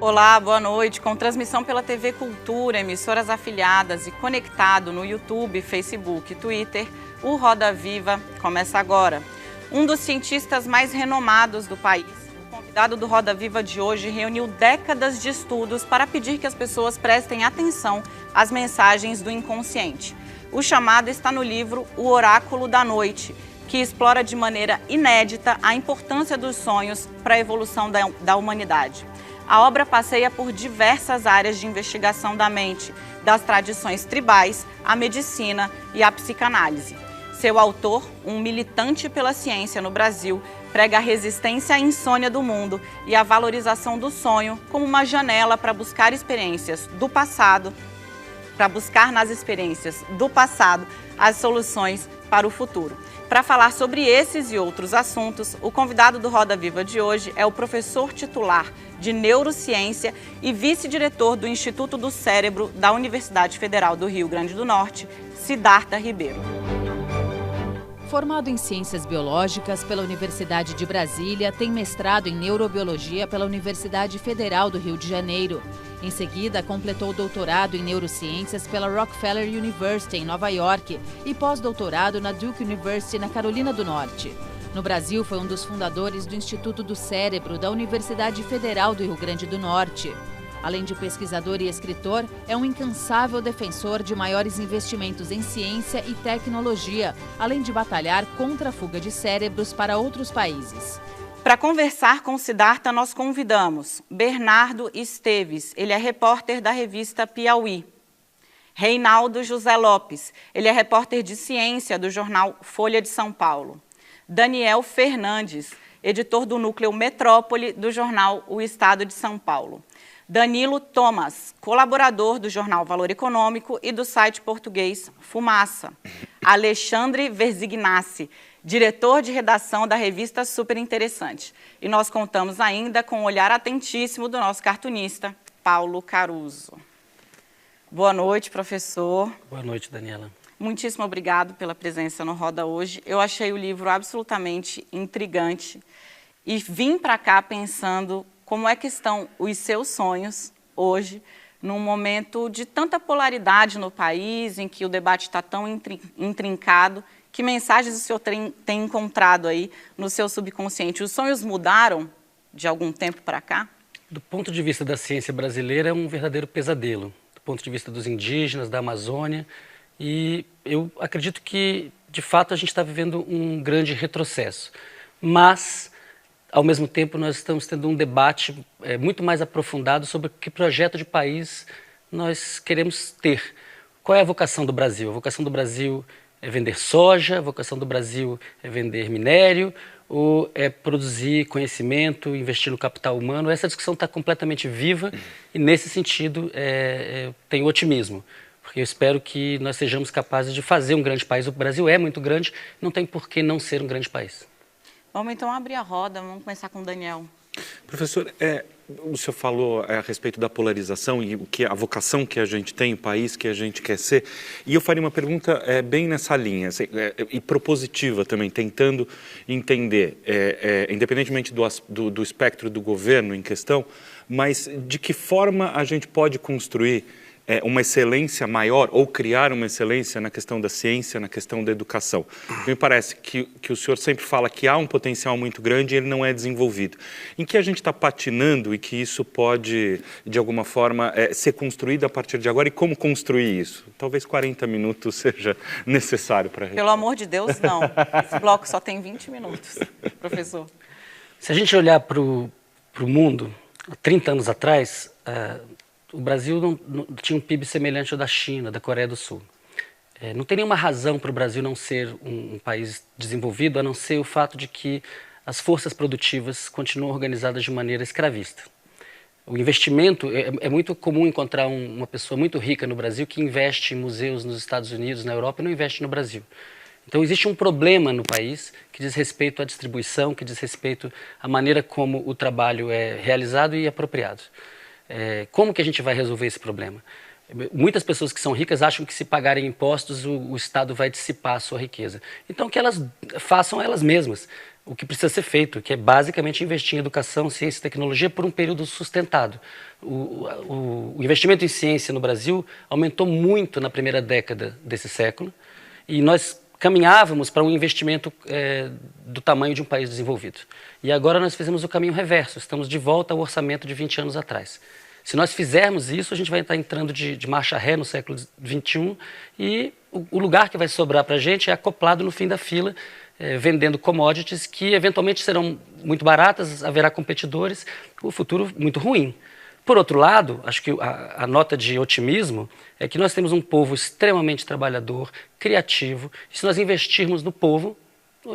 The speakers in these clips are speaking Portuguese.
Olá, boa noite. Com transmissão pela TV Cultura, emissoras afiliadas e conectado no YouTube, Facebook e Twitter, o Roda Viva começa agora. Um dos cientistas mais renomados do país, o convidado do Roda Viva de hoje reuniu décadas de estudos para pedir que as pessoas prestem atenção às mensagens do inconsciente. O chamado está no livro O Oráculo da Noite, que explora de maneira inédita a importância dos sonhos para a evolução da humanidade. A obra passeia por diversas áreas de investigação da mente, das tradições tribais, à medicina e à psicanálise. Seu autor, um militante pela ciência no Brasil, prega a resistência à insônia do mundo e a valorização do sonho como uma janela para buscar experiências do passado, nas experiências do passado as soluções para o futuro. Para falar sobre esses e outros assuntos, o convidado do Roda Viva de hoje é o professor titular de Neurociência e vice-diretor do Instituto do Cérebro da Universidade Federal do Rio Grande do Norte, Siddhartha Ribeiro. Formado em Ciências Biológicas pela Universidade de Brasília, tem mestrado em Neurobiologia pela Universidade Federal do Rio de Janeiro. Em seguida, completou doutorado em Neurociências pela Rockefeller University, em Nova York, e pós-doutorado na Duke University, na Carolina do Norte. No Brasil, foi um dos fundadores do Instituto do Cérebro da Universidade Federal do Rio Grande do Norte. Além de pesquisador e escritor, é um incansável defensor de maiores investimentos em ciência e tecnologia, além de batalhar contra a fuga de cérebros para outros países. Para conversar com Siddhartha, nós convidamos Bernardo Esteves, ele é repórter da revista Piauí. Reinaldo José Lopes, ele é repórter de ciência do jornal Folha de São Paulo. Daniel Fernandes, editor do núcleo Metrópole do jornal O Estado de São Paulo. Danilo Thomas, colaborador do jornal Valor Econômico e do site português Fumaça. Alexandre Verzignassi, diretor de redação da revista Super Interessante. E nós contamos ainda com o olhar atentíssimo do nosso cartunista, Paulo Caruso. Boa noite, professor. Boa noite, Daniela. Muitíssimo obrigado pela presença no Roda hoje. Eu achei o livro absolutamente intrigante e vim para cá pensando como é que estão os seus sonhos hoje, num momento de tanta polaridade no país, em que o debate está tão intrincado. Que mensagens o senhor tem encontrado aí no seu subconsciente? Os sonhos mudaram de algum tempo para cá? Do ponto de vista da ciência brasileira, é um verdadeiro pesadelo. Do ponto de vista dos indígenas, da Amazônia. E eu acredito que, de fato, a gente está vivendo um grande retrocesso. Mas, ao mesmo tempo, nós estamos tendo um debate muito mais aprofundado sobre que projeto de país nós queremos ter. Qual é a vocação do Brasil? A vocação do Brasil é vender soja, a vocação do Brasil é vender minério, ou é produzir conhecimento, investir no capital humano? Essa discussão está completamente viva e, nesse sentido, tenho otimismo. Porque eu espero que nós sejamos capazes de fazer um grande país. O Brasil é muito grande, não tem por que não ser um grande país. Vamos então abrir a roda, vamos começar com o Daniel. Professor, o senhor falou a respeito da polarização e a vocação que a gente tem, o país que a gente quer ser, e eu faria uma pergunta bem nessa linha, e propositiva também, tentando entender, independentemente do espectro do governo em questão, mas de que forma a gente pode construir uma excelência maior ou criar uma excelência na questão da ciência, na questão da educação. Me parece que o senhor sempre fala que há um potencial muito grande e ele não é desenvolvido. Em que a gente está patinando e que isso pode, de alguma forma, ser construído a partir de agora, e como construir isso? Talvez 40 minutos seja necessário para... Pelo amor de Deus, não. Esse bloco só tem 20 minutos, professor. Se a gente olhar para o mundo, há 30 anos atrás, o Brasil não tinha um PIB semelhante ao da China, da Coreia do Sul. Não tem nenhuma razão para o Brasil não ser um país desenvolvido, a não ser o fato de que as forças produtivas continuam organizadas de maneira escravista. O investimento, é muito comum encontrar uma pessoa muito rica no Brasil que investe em museus nos Estados Unidos, na Europa, e não investe no Brasil. Então existe um problema no país que diz respeito à distribuição, que diz respeito à maneira como o trabalho é realizado e apropriado. Como que a gente vai resolver esse problema? Muitas pessoas que são ricas acham que se pagarem impostos o Estado vai dissipar a sua riqueza. Então que elas façam elas mesmas o que precisa ser feito, que é basicamente investir em educação, ciência e tecnologia por um período sustentado. O investimento em ciência no Brasil aumentou muito na primeira década desse século e nós caminhávamos para um investimento do tamanho de um país desenvolvido. E agora nós fizemos o caminho reverso, estamos de volta ao orçamento de 20 anos atrás. Se nós fizermos isso, a gente vai estar entrando de marcha ré no século XXI e o lugar que vai sobrar para a gente é acoplado no fim da fila, vendendo commodities que eventualmente serão muito baratas, haverá competidores, o futuro muito ruim. Por outro lado, acho que a nota de otimismo é que nós temos um povo extremamente trabalhador, criativo, e se nós investirmos no povo,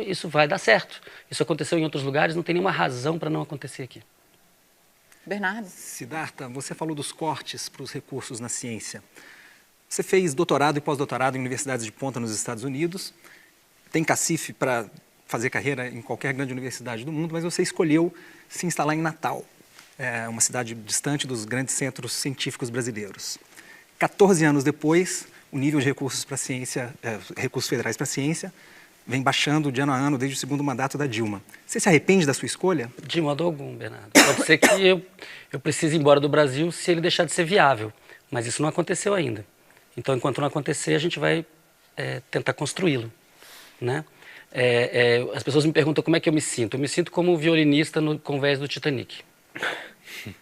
isso vai dar certo. Isso aconteceu em outros lugares, não tem nenhuma razão para não acontecer aqui. Bernardo. Siddhartha, você falou dos cortes para os recursos na ciência. Você fez doutorado e pós-doutorado em universidades de ponta nos Estados Unidos, tem cacife para fazer carreira em qualquer grande universidade do mundo, mas você escolheu se instalar em Natal, uma cidade distante dos grandes centros científicos brasileiros. 14 anos depois, o nível de recursos para a ciência, recursos federais para a ciência, vem baixando de ano a ano desde o segundo mandato da Dilma. Você se arrepende da sua escolha? De modo algum, Bernardo. Pode ser que eu precise ir embora do Brasil se ele deixar de ser viável, mas isso não aconteceu ainda. Então, enquanto não acontecer, a gente vai tentar construí-lo, né? As pessoas me perguntam como é que eu me sinto. Eu me sinto como um violinista no convés do Titanic.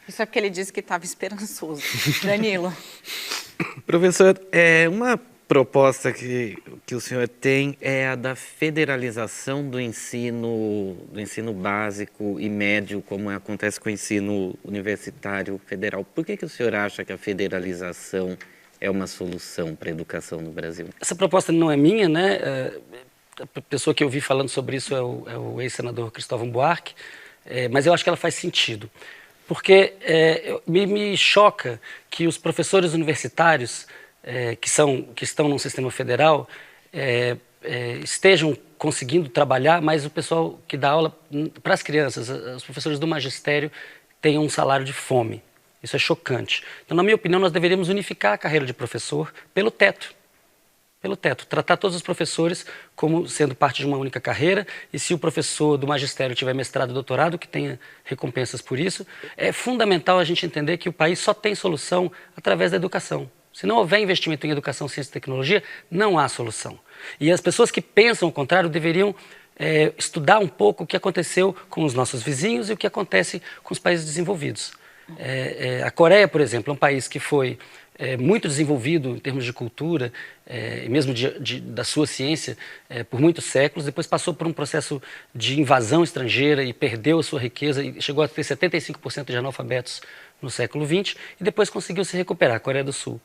Isso é porque ele disse que estava esperançoso. Danilo. Professor, uma proposta que o senhor tem é a da federalização do ensino básico e médio, como acontece com o ensino universitário federal. Por que o senhor acha que a federalização é uma solução para a educação no Brasil? Essa proposta não é minha, né? A pessoa que eu vi falando sobre isso é o ex-senador Cristóvão Buarque, mas eu acho que ela faz sentido. Porque me choca que os professores universitários que estão no sistema federal estejam conseguindo trabalhar, mas o pessoal que dá aula para as crianças, os professores do magistério, tenham um salário de fome. Isso é chocante. Então, na minha opinião, nós deveríamos unificar a carreira de professor pelo teto. Pelo teto. Tratar todos os professores como sendo parte de uma única carreira, e se o professor do magistério tiver mestrado e doutorado, que tenha recompensas por isso. É fundamental a gente entender que o país só tem solução através da educação. Se não houver investimento em educação, ciência e tecnologia, não há solução. E as pessoas que pensam o contrário deveriam estudar um pouco o que aconteceu com os nossos vizinhos e o que acontece com os países desenvolvidos. A Coreia, por exemplo, é um país que foi muito desenvolvido em termos de cultura, mesmo da sua ciência, por muitos séculos. Depois passou por um processo de invasão estrangeira e perdeu a sua riqueza e chegou a ter 75% de analfabetos no século XX e depois conseguiu se recuperar, a Coreia do Sul.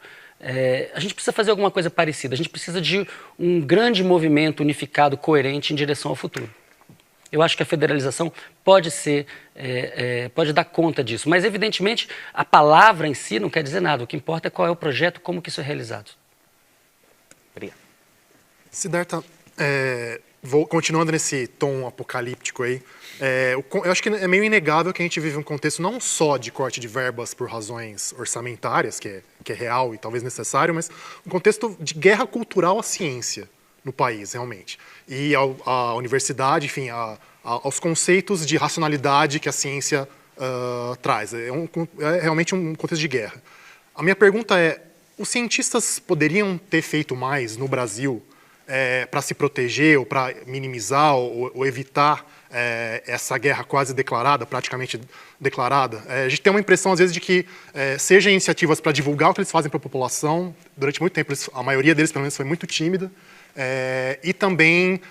A gente precisa fazer alguma coisa parecida, a gente precisa de um grande movimento unificado, coerente em direção ao futuro. Eu acho que a federalização pode dar conta disso, mas evidentemente a palavra em si não quer dizer nada, o que importa é qual é o projeto, como que isso é realizado. Obrigado. Siddhartha, continuando nesse tom apocalíptico aí, eu acho que é meio inegável que a gente vive um contexto não só de corte de verbas por razões orçamentárias, que é real e talvez necessário, mas um contexto de guerra cultural à ciência no país, realmente. E a universidade, enfim, aos conceitos de racionalidade que a ciência traz. É realmente um contexto de guerra. A minha pergunta é, os cientistas poderiam ter feito mais no Brasil para se proteger ou para minimizar ou evitar essa guerra quase declarada, praticamente declarada? A gente tem uma impressão, às vezes, de que seja iniciativas para divulgar o que eles fazem para a população, durante muito tempo, a maioria deles, pelo menos, foi muito tímida, e também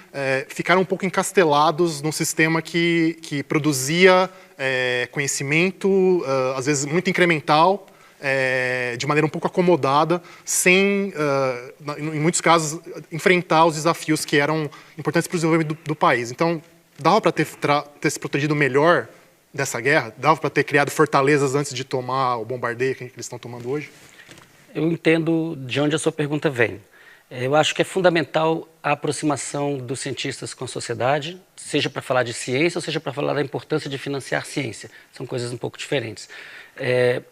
ficaram um pouco encastelados num sistema que produzia conhecimento, às vezes muito incremental, de maneira um pouco acomodada, sem, em muitos casos, enfrentar os desafios que eram importantes para o desenvolvimento do país. Então, dava para ter se protegido melhor dessa guerra? Dava para ter criado fortalezas antes de tomar o bombardeio que eles estão tomando hoje? Eu entendo de onde a sua pergunta vem. Eu acho que é fundamental a aproximação dos cientistas com a sociedade, seja para falar de ciência ou seja para falar da importância de financiar ciência. São coisas um pouco diferentes.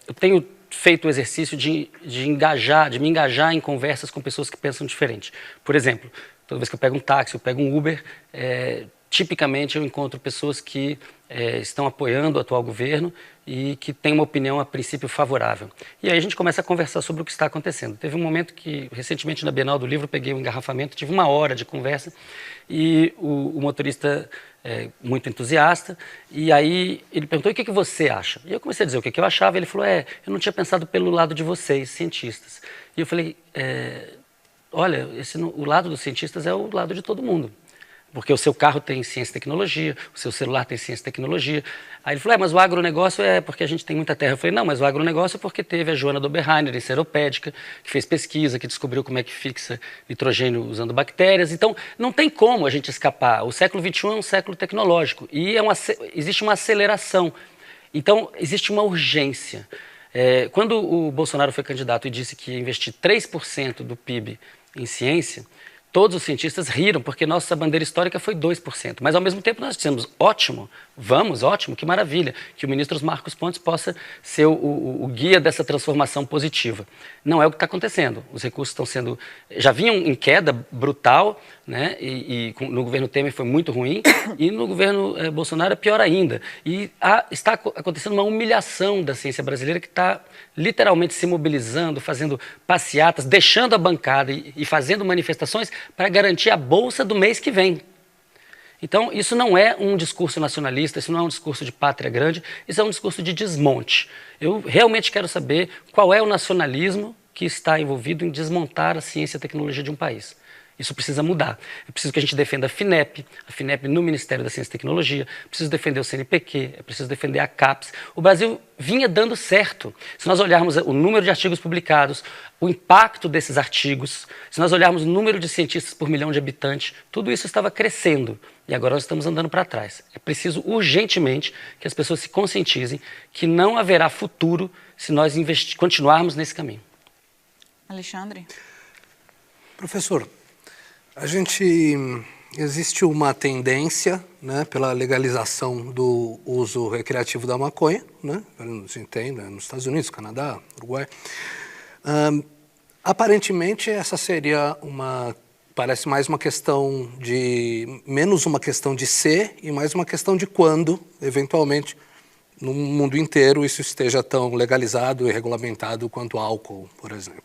Eu tenho feito o exercício de me engajar em conversas com pessoas que pensam diferente. Por exemplo, toda vez que eu pego um táxi, eu pego um Uber, tipicamente eu encontro pessoas que estão apoiando o atual governo e que têm uma opinião, a princípio, favorável. E aí a gente começa a conversar sobre o que está acontecendo. Teve um momento que, recentemente, na Bienal do Livro, eu peguei um engarrafamento, tive 1 hora de conversa e o motorista, muito entusiasta, e aí ele perguntou, e o que você acha? E eu comecei a dizer o que eu achava, e ele falou, eu não tinha pensado pelo lado de vocês, cientistas. E eu falei, olha, o lado dos cientistas é o lado de todo mundo. Porque o seu carro tem ciência e tecnologia, o seu celular tem ciência e tecnologia. Aí ele falou, mas o agronegócio é porque a gente tem muita terra. Eu falei, não, mas o agronegócio é porque teve a Joana Doberheiner, enceropédica, que fez pesquisa, que descobriu como é que fixa nitrogênio usando bactérias. Então, não tem como a gente escapar. O século XXI é um século tecnológico e existe uma aceleração. Então, existe uma urgência. Quando o Bolsonaro foi candidato e disse que ia investir 3% do PIB em ciência, todos os cientistas riram, porque nossa bandeira histórica foi 2%. Mas, ao mesmo tempo, nós dissemos, ótimo, ótimo, que maravilha, que o ministro Marcos Pontes possa ser o guia dessa transformação positiva. Não é o que está acontecendo. Os recursos já vinham em queda brutal, né? No governo Temer foi muito ruim, e no governo Bolsonaro é pior ainda. E está acontecendo uma humilhação da ciência brasileira que está literalmente se mobilizando, fazendo passeatas, deixando a bancada e fazendo manifestações para garantir a bolsa do mês que vem. Então, isso não é um discurso nacionalista, isso não é um discurso de pátria grande, isso é um discurso de desmonte. Eu realmente quero saber qual é o nacionalismo que está envolvido em desmontar a ciência e a tecnologia de um país. Isso precisa mudar. É preciso que a gente defenda a FINEP no Ministério da Ciência e Tecnologia, é preciso defender o CNPq, é preciso defender a CAPES. O Brasil vinha dando certo. Se nós olharmos o número de artigos publicados, o impacto desses artigos, se nós olharmos o número de cientistas por milhão de habitantes, tudo isso estava crescendo e agora nós estamos andando para trás. É preciso urgentemente que as pessoas se conscientizem que não haverá futuro se nós continuarmos nesse caminho. Alexandre? Professor, existe uma tendência, né, pela legalização do uso recreativo da maconha, né, a gente tem, né, nos Estados Unidos, Canadá, Uruguai. Aparentemente, essa seria parece mais uma questão menos uma questão de ser e mais uma questão de quando, eventualmente, no mundo inteiro, isso esteja tão legalizado e regulamentado quanto álcool, por exemplo.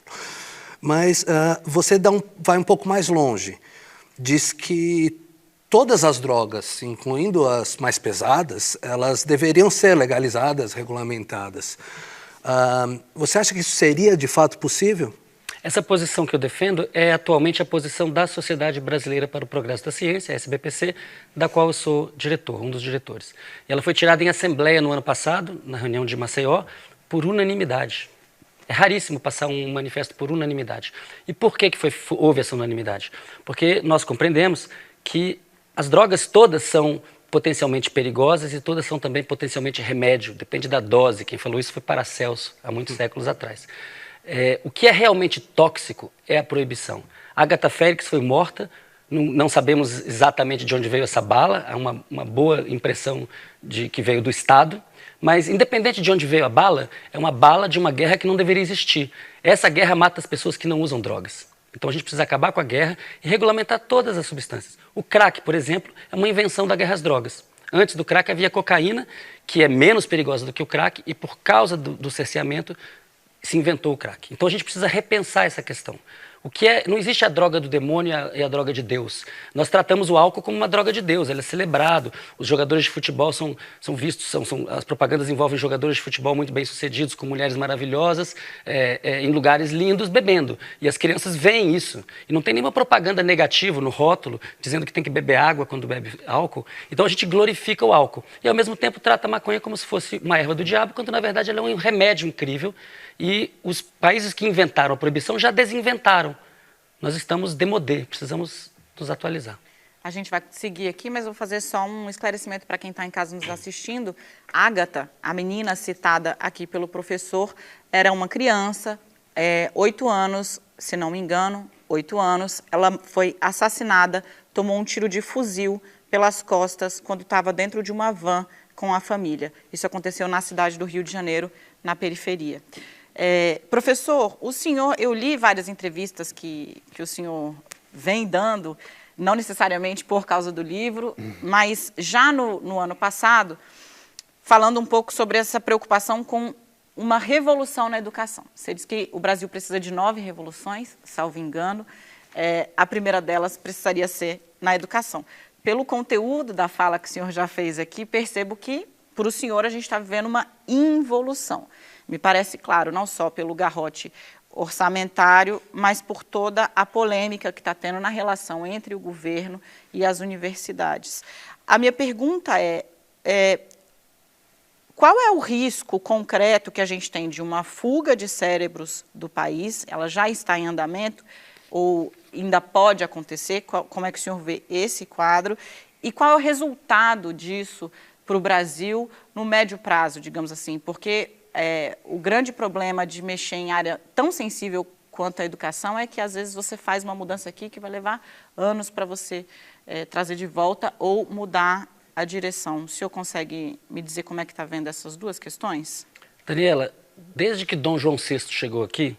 Mas você vai um pouco mais longe. Diz que todas as drogas, incluindo as mais pesadas, elas deveriam ser legalizadas, regulamentadas. Você acha que isso seria de fato possível? Essa posição que eu defendo é atualmente a posição da Sociedade Brasileira para o Progresso da Ciência, a SBPC, da qual eu sou diretor, um dos diretores. E ela foi tirada em assembleia no ano passado, na reunião de Maceió, por unanimidade. É raríssimo passar um manifesto por unanimidade. E por que houve essa unanimidade? Porque nós compreendemos que as drogas todas são potencialmente perigosas e todas são também potencialmente remédio, depende da dose. Quem falou isso foi Paracelso, há muitos séculos atrás. O que é realmente tóxico é a proibição. Agatha Félix foi morta, não sabemos exatamente de onde veio essa bala, há uma boa impressão de que veio do Estado, mas independente de onde veio a bala, é uma bala de uma guerra que não deveria existir. Essa guerra mata as pessoas que não usam drogas. Então a gente precisa acabar com a guerra e regulamentar todas as substâncias. O crack, por exemplo, é uma invenção da guerra às drogas. Antes do crack havia cocaína, que é menos perigosa do que o crack, e por causa do cerceamento se inventou o crack. Então a gente precisa repensar essa questão. Não existe a droga do demônio e a droga de Deus. Nós tratamos o álcool como uma droga de Deus, ele é celebrado. Os jogadores de futebol são vistos, as propagandas envolvem jogadores de futebol muito bem-sucedidos, com mulheres maravilhosas, em lugares lindos, bebendo. E as crianças veem isso. E não tem nenhuma propaganda negativa no rótulo, dizendo que tem que beber água quando bebe álcool. Então a gente glorifica o álcool. E ao mesmo tempo trata a maconha como se fosse uma erva do diabo, quando na verdade ela é um remédio incrível. E os países que inventaram a proibição já desinventaram. Nós estamos demodé, precisamos nos atualizar. A gente vai seguir aqui, mas vou fazer só um esclarecimento para quem está em casa nos assistindo. Agatha, a menina citada aqui pelo professor, era uma criança, 8 anos, se não me engano, 8 anos, ela foi assassinada, tomou um tiro de fuzil pelas costas quando estava dentro de uma van com a família. Isso aconteceu na cidade do Rio de Janeiro, na periferia. Professor, o senhor, eu li várias entrevistas que o senhor vem dando, não necessariamente por causa do livro, mas já no ano passado, falando um pouco sobre essa preocupação com uma revolução na educação. Você diz que o Brasil precisa de 9 revoluções, salvo engano. A primeira delas precisaria ser na educação. Pelo conteúdo da fala que o senhor já fez aqui, percebo que, para o senhor, a gente está vivendo uma involução. Me parece claro, não só pelo garrote orçamentário, mas por toda a polêmica que está tendo na relação entre o governo e as universidades. A minha pergunta qual é o risco concreto que a gente tem de uma fuga de cérebros do país? Ela já está em andamento ou ainda pode acontecer? Como é que o senhor vê esse quadro? E qual é o resultado disso para o Brasil no médio prazo, digamos assim? Porque o grande problema de mexer em área tão sensível quanto a educação é que, às vezes, você faz uma mudança aqui que vai levar anos para você trazer de volta ou mudar a direção. O senhor consegue me dizer como é que está vendo essas duas questões? Daniela, desde que Dom João VI chegou aqui,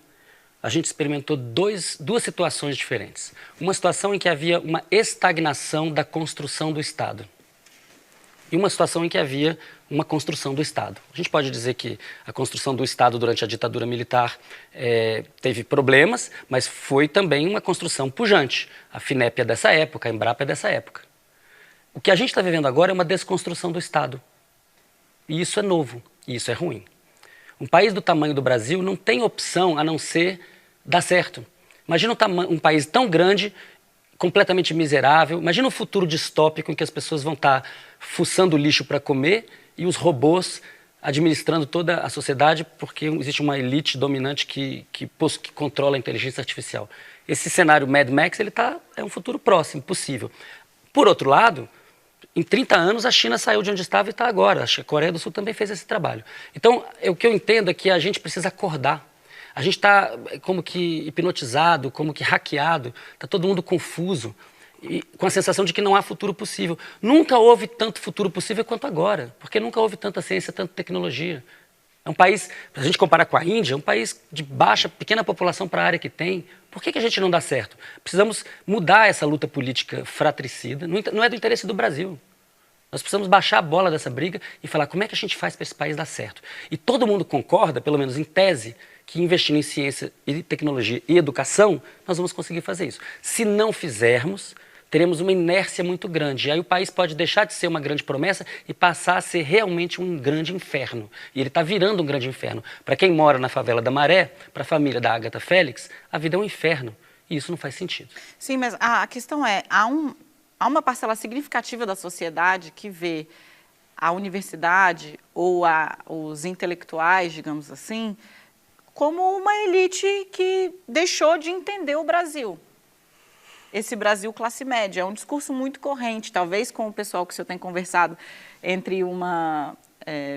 a gente experimentou duas situações diferentes. Uma situação em que havia uma estagnação da construção do Estado. E uma situação em que havia uma construção do Estado. A gente pode dizer que a construção do Estado durante a ditadura militar teve problemas, mas foi também uma construção pujante. A FINEP é dessa época, a Embrapa é dessa época. O que a gente está vivendo agora é uma desconstrução do Estado. E isso é novo, e isso é ruim. Um país do tamanho do Brasil não tem opção a não ser dar certo. Imagina um país tão grande, completamente miserável. Imagina um futuro distópico em que as pessoas vão estar fuçando lixo para comer e os robôs administrando toda a sociedade porque existe uma elite dominante que controla a inteligência artificial. Esse cenário Mad Max é um futuro próximo, possível. Por outro lado, em 30 anos a China saiu de onde estava e está agora. A Coreia do Sul também fez esse trabalho. Então, o que eu entendo é que a gente precisa acordar. A gente está como que hipnotizado, como que hackeado, está todo mundo confuso, e com a sensação de que não há futuro possível. Nunca houve tanto futuro possível quanto agora, porque nunca houve tanta ciência, tanta tecnologia. É um país, se a gente comparar com a Índia, é um país de baixa, pequena população para a área que tem. Por que a gente não dá certo? Precisamos mudar essa luta política fratricida, não é do interesse do Brasil. Nós precisamos baixar a bola dessa briga e falar como é que a gente faz para esse país dar certo. E todo mundo concorda, pelo menos em tese, que investindo em ciência e tecnologia e educação, nós vamos conseguir fazer isso. Se não fizermos, teremos uma inércia muito grande. E aí o país pode deixar de ser uma grande promessa e passar a ser realmente um grande inferno. E ele está virando um grande inferno. Para quem mora na favela da Maré, para a família da Agatha Félix, a vida é um inferno. E isso não faz sentido. Sim, mas a questão é, há uma parcela significativa da sociedade que vê a universidade ou os intelectuais, digamos assim, como uma elite que deixou de entender o Brasil. Esse Brasil classe média. É um discurso muito corrente, talvez com o pessoal que o senhor tem conversado entre uma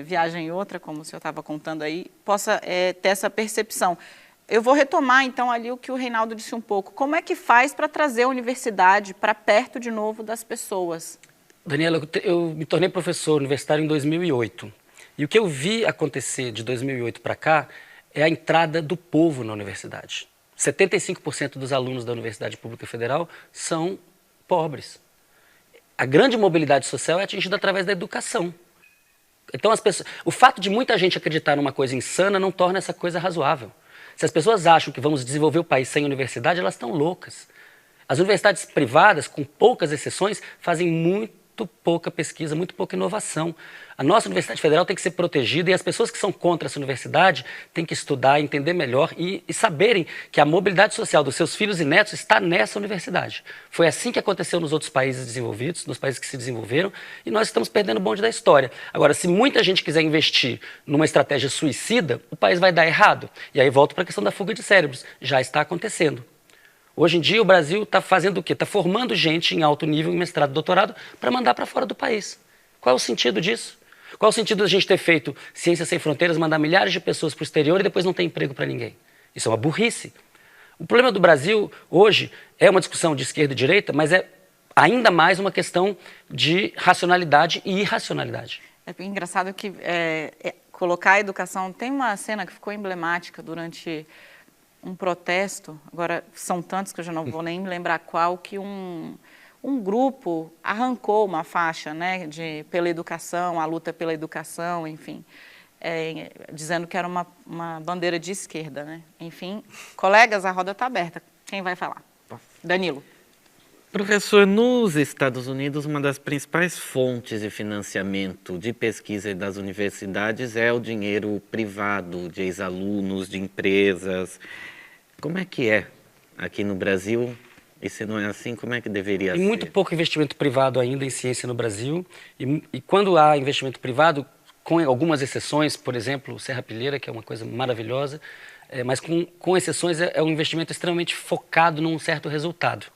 viagem e outra, como o senhor estava contando aí, possa ter essa percepção. Eu vou retomar, então, ali o que o Reinaldo disse um pouco. Como é que faz para trazer a universidade para perto, de novo, das pessoas? Daniela, eu me tornei professor universitário em 2008. E o que eu vi acontecer de 2008 para cá é a entrada do povo na universidade. 75% dos alunos da Universidade Pública Federal são pobres. A grande mobilidade social é atingida através da educação. Então, o fato de muita gente acreditar numa coisa insana não torna essa coisa razoável. Se as pessoas acham que vamos desenvolver o país sem universidade, elas estão loucas. As universidades privadas, com poucas exceções, fazem muito pouca pesquisa, muito pouca inovação. A nossa Universidade Federal tem que ser protegida e as pessoas que são contra essa universidade têm que estudar, entender melhor e saberem que a mobilidade social dos seus filhos e netos está nessa universidade. Foi assim que aconteceu nos outros países desenvolvidos, nos países que se desenvolveram, e nós estamos perdendo o bonde da história. Agora, se muita gente quiser investir numa estratégia suicida, o país vai dar errado. E aí volto para a questão da fuga de cérebros. Já está acontecendo. Hoje em dia, o Brasil está fazendo o quê? Está formando gente em alto nível, em mestrado, doutorado, para mandar para fora do país. Qual é o sentido disso? Qual é o sentido da gente ter feito Ciências Sem Fronteiras, mandar milhares de pessoas para o exterior e depois não ter emprego para ninguém? Isso é uma burrice. O problema do Brasil hoje é uma discussão de esquerda e direita, mas é ainda mais uma questão de racionalidade e irracionalidade. É engraçado que colocar a educação... Tem uma cena que ficou emblemática durante um protesto, agora são tantos que eu já não vou nem me lembrar qual, que um grupo arrancou uma faixa, né, pela educação, a luta pela educação, enfim, dizendo que era uma bandeira de esquerda, né? Enfim, colegas, a roda está aberta. Quem vai falar? Danilo. Professor, nos Estados Unidos, uma das principais fontes de financiamento de pesquisa das universidades é o dinheiro privado de ex-alunos, de empresas. Como é que é aqui no Brasil? E se não é assim, como é que deveria ser? Tem muito pouco investimento privado ainda em ciência no Brasil. E quando há investimento privado, com algumas exceções, por exemplo, Serra Pilheira, que é uma coisa maravilhosa, mas com exceções é um investimento extremamente focado num certo resultado.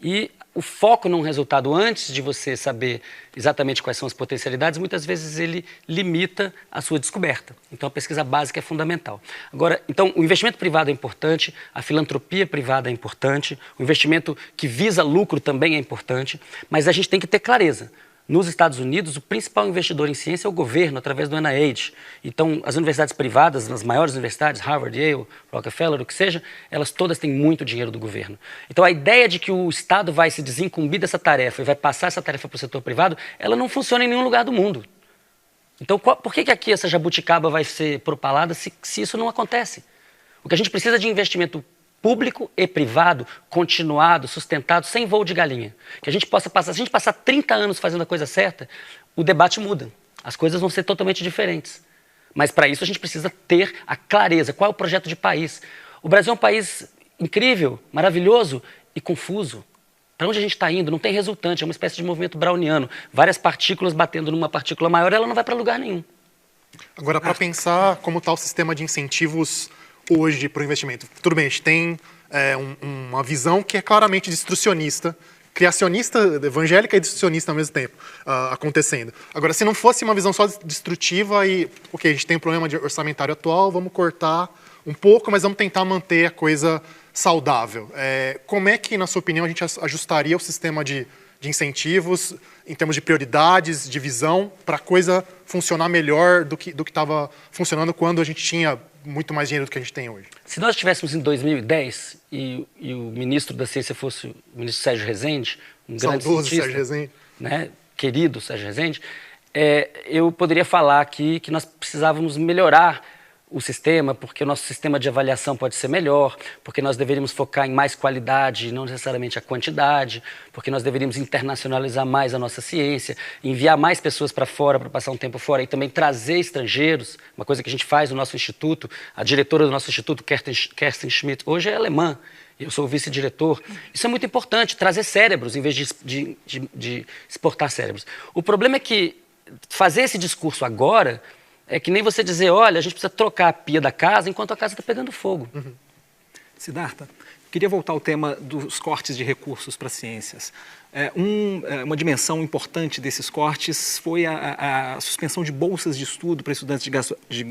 E o foco num resultado, antes de você saber exatamente quais são as potencialidades, muitas vezes ele limita a sua descoberta. Então, a pesquisa básica é fundamental. Agora, então, o investimento privado é importante, a filantropia privada é importante, o investimento que visa lucro também é importante, mas a gente tem que ter clareza. Nos Estados Unidos, o principal investidor em ciência é o governo, através do NIH. Então, as universidades privadas, as maiores universidades, Harvard, Yale, Rockefeller, o que seja, elas todas têm muito dinheiro do governo. Então, a ideia de que o Estado vai se desincumbir dessa tarefa e vai passar essa tarefa para o setor privado, ela não funciona em nenhum lugar do mundo. Então, por que aqui essa jabuticaba vai ser propalada se isso não acontece? O que a gente precisa de investimento público e privado, continuado, sustentado, sem voo de galinha. Que a gente possa passar, se a gente passar 30 anos fazendo a coisa certa, o debate muda. As coisas vão ser totalmente diferentes. Mas para isso a gente precisa ter a clareza. Qual é o projeto de país? O Brasil é um país incrível, maravilhoso e confuso. Para onde a gente está indo? Não tem resultante, é uma espécie de movimento browniano. Várias partículas batendo numa partícula maior, ela não vai para lugar nenhum. Agora, para pensar como está o sistema de incentivos hoje para o investimento. Tudo bem, a gente tem uma visão que é claramente destrucionista, criacionista, evangélica e destrucionista ao mesmo tempo acontecendo. Agora, se não fosse uma visão só destrutiva e, ok, a gente tem um problema de orçamentário atual, vamos cortar um pouco, mas vamos tentar manter a coisa saudável. Como é que, na sua opinião, a gente ajustaria o sistema de incentivos em termos de prioridades, de visão, para a coisa funcionar melhor do que estava funcionando quando a gente tinha muito mais dinheiro do que a gente tem hoje? Se nós estivéssemos em 2010 e o ministro da Ciência fosse o ministro Sérgio Rezende, um grande cientista, Sérgio Rezende, né, querido Sérgio Rezende, eu poderia falar aqui que nós precisávamos melhorar o sistema, porque o nosso sistema de avaliação pode ser melhor, porque nós deveríamos focar em mais qualidade, não necessariamente a quantidade, porque nós deveríamos internacionalizar mais a nossa ciência, enviar mais pessoas para fora, para passar um tempo fora, e também trazer estrangeiros, uma coisa que a gente faz no nosso instituto. A diretora do nosso instituto, Kerstin Schmidt, hoje é alemã, eu sou o vice-diretor. Isso é muito importante, trazer cérebros em vez de exportar cérebros. O problema é que fazer esse discurso agora é que nem você dizer, olha, a gente precisa trocar a pia da casa enquanto a casa está pegando fogo. Uhum. Siddhartha, queria voltar ao tema dos cortes de recursos para ciências. Uma dimensão importante desses cortes foi a suspensão de bolsas de estudo para estudantes de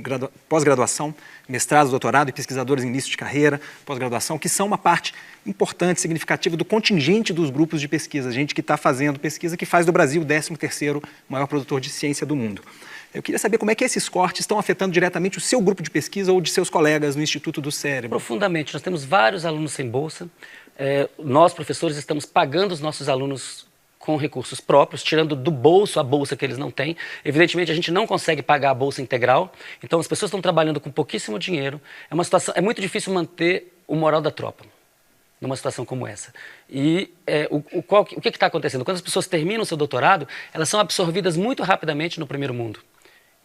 pós-graduação, mestrado, doutorado e pesquisadores em início de carreira, pós-graduação, que são uma parte importante, significativa do contingente dos grupos de pesquisa, gente que está fazendo pesquisa, que faz do Brasil o 13º maior produtor de ciência do mundo. Eu queria saber como é que esses cortes estão afetando diretamente o seu grupo de pesquisa ou de seus colegas no Instituto do Cérebro. Profundamente. Nós temos vários alunos sem bolsa. Nós, professores, estamos pagando os nossos alunos com recursos próprios, tirando do bolso a bolsa que eles não têm. Evidentemente, a gente não consegue pagar a bolsa integral. Então, as pessoas estão trabalhando com pouquíssimo dinheiro. É muito difícil manter o moral da tropa numa situação como essa. E o que está acontecendo? Quando as pessoas terminam o seu doutorado, elas são absorvidas muito rapidamente no primeiro mundo.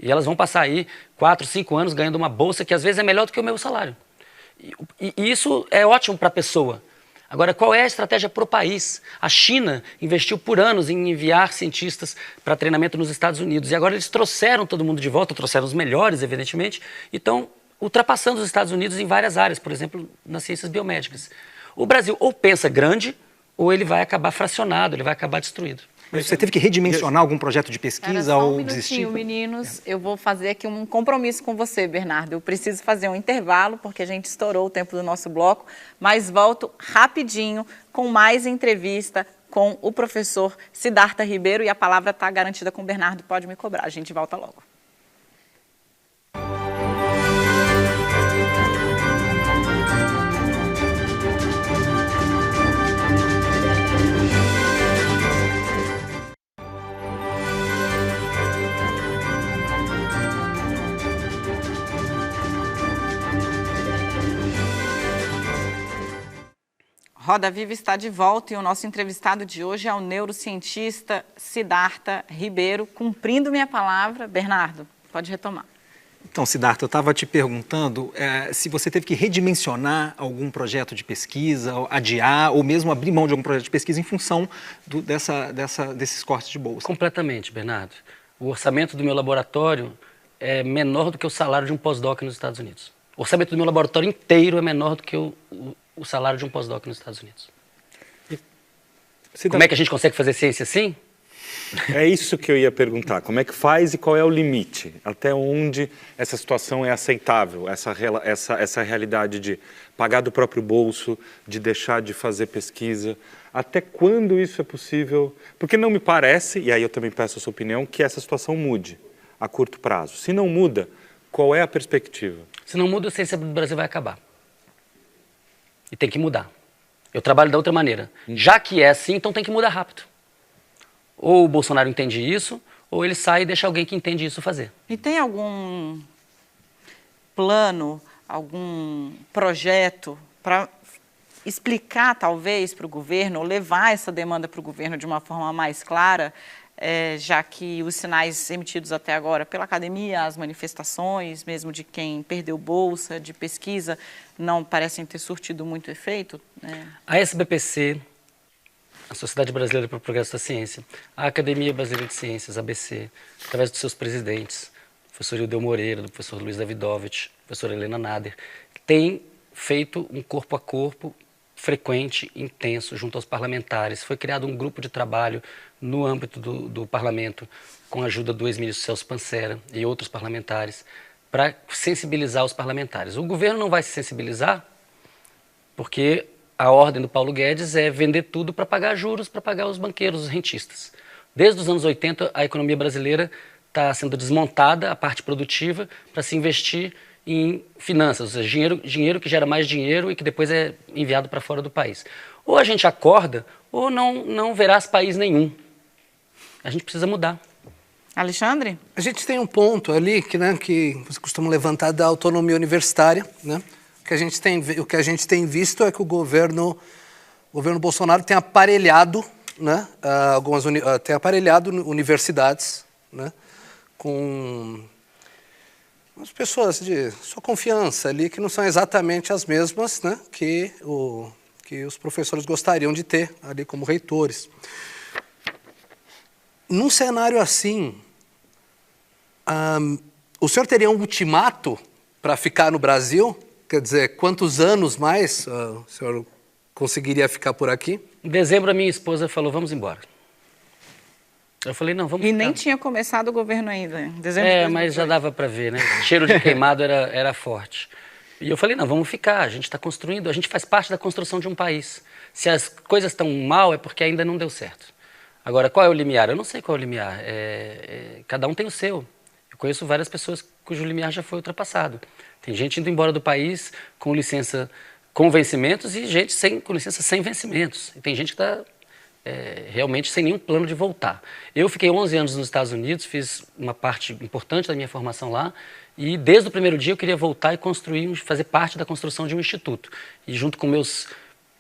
E elas vão passar aí 4, 5 anos ganhando uma bolsa que às vezes é melhor do que o meu salário. E isso é ótimo para a pessoa. Agora, qual é a estratégia para o país? A China investiu por anos em enviar cientistas para treinamento nos Estados Unidos. E agora eles trouxeram todo mundo de volta, trouxeram os melhores, evidentemente, e estão ultrapassando os Estados Unidos em várias áreas, por exemplo, nas ciências biomédicas. O Brasil ou pensa grande, ou ele vai acabar fracionado, ele vai acabar destruído. Mas você teve que redimensionar algum projeto de pesquisa ou desistir? Meninos, eu vou fazer aqui um compromisso com você, Bernardo. Eu preciso fazer um intervalo, porque a gente estourou o tempo do nosso bloco, mas volto rapidinho com mais entrevista com o professor Siddhartha Ribeiro, e a palavra está garantida com o Bernardo, pode me cobrar. A gente volta logo. Roda Viva está de volta e o nosso entrevistado de hoje é o neurocientista Siddhartha Ribeiro. Cumprindo minha palavra, Bernardo, pode retomar. Então, Siddhartha, eu estava te perguntando se você teve que redimensionar algum projeto de pesquisa, adiar, ou mesmo abrir mão de algum projeto de pesquisa em função desses cortes de bolsa. Completamente, Bernardo. O orçamento do meu laboratório é menor do que o salário de um pós-doc nos Estados Unidos. O orçamento do meu laboratório inteiro é menor do que o salário de um pós-doc nos Estados Unidos. Como é que a gente consegue fazer ciência assim? É isso que eu ia perguntar. Como é que faz e qual é o limite? Até onde essa situação é aceitável? Essa realidade de pagar do próprio bolso, de deixar de fazer pesquisa. Até quando isso é possível? Porque não me parece, e aí eu também peço a sua opinião, que essa situação mude a curto prazo. Se não muda, qual é a perspectiva? Se não muda, a ciência do Brasil vai acabar. E tem que mudar. Eu trabalho da outra maneira. Já que é assim, então tem que mudar rápido. Ou o Bolsonaro entende isso, ou ele sai e deixa alguém que entende isso fazer. E tem algum plano, algum projeto para explicar, talvez, para o governo, ou levar essa demanda para o governo de uma forma mais clara, já que os sinais emitidos até agora pela academia, as manifestações, mesmo de quem perdeu bolsa de pesquisa, não parecem ter surtido muito efeito? A SBPC, a Sociedade Brasileira para o Progresso da Ciência, a Academia Brasileira de Ciências, ABC, através dos seus presidentes, o professor Ildeu Moreira, do professor Luiz Davidovich, professora Helena Nader, tem feito um corpo a corpo frequente, intenso, junto aos parlamentares. Foi criado um grupo de trabalho no âmbito do parlamento, com a ajuda do ex-ministro Celso Pancera e outros parlamentares, para sensibilizar os parlamentares. O governo não vai se sensibilizar, porque a ordem do Paulo Guedes é vender tudo para pagar juros, para pagar os banqueiros, os rentistas. Desde os anos 80, a economia brasileira está sendo desmontada, a parte produtiva, para se investir em finanças, ou seja, dinheiro que gera mais dinheiro e que depois é enviado para fora do país. Ou a gente acorda, ou não verás país nenhum. A gente precisa mudar. Alexandre? A gente tem um ponto ali que você costuma levantar da autonomia universitária, né? O que a gente tem visto é que o governo Bolsonaro tem aparelhado, né, universidades, né, com as pessoas de sua confiança ali, que não são exatamente as mesmas, né, que os professores gostariam de ter ali como reitores. Num cenário assim, o senhor teria um ultimato para ficar no Brasil? Quer dizer, quantos anos mais o senhor conseguiria ficar por aqui? Em dezembro, a minha esposa falou, vamos embora. Eu falei, não, vamos ficar. E nem tinha começado o governo ainda, em dezembro. Mas já dava para ver, né? O cheiro de queimado era forte. E eu falei, não, vamos ficar, a gente está construindo, a gente faz parte da construção de um país. Se as coisas estão mal, é porque ainda não deu certo. Agora, qual é o limiar? Eu não sei qual é o limiar. Cada um tem o seu. Eu conheço várias pessoas cujo limiar já foi ultrapassado. Tem gente indo embora do país com licença com vencimentos e gente com licença sem vencimentos. E tem gente que está realmente sem nenhum plano de voltar. Eu fiquei 11 anos nos Estados Unidos, fiz uma parte importante da minha formação lá e desde o primeiro dia eu queria voltar e fazer parte da construção de um instituto. E junto com meus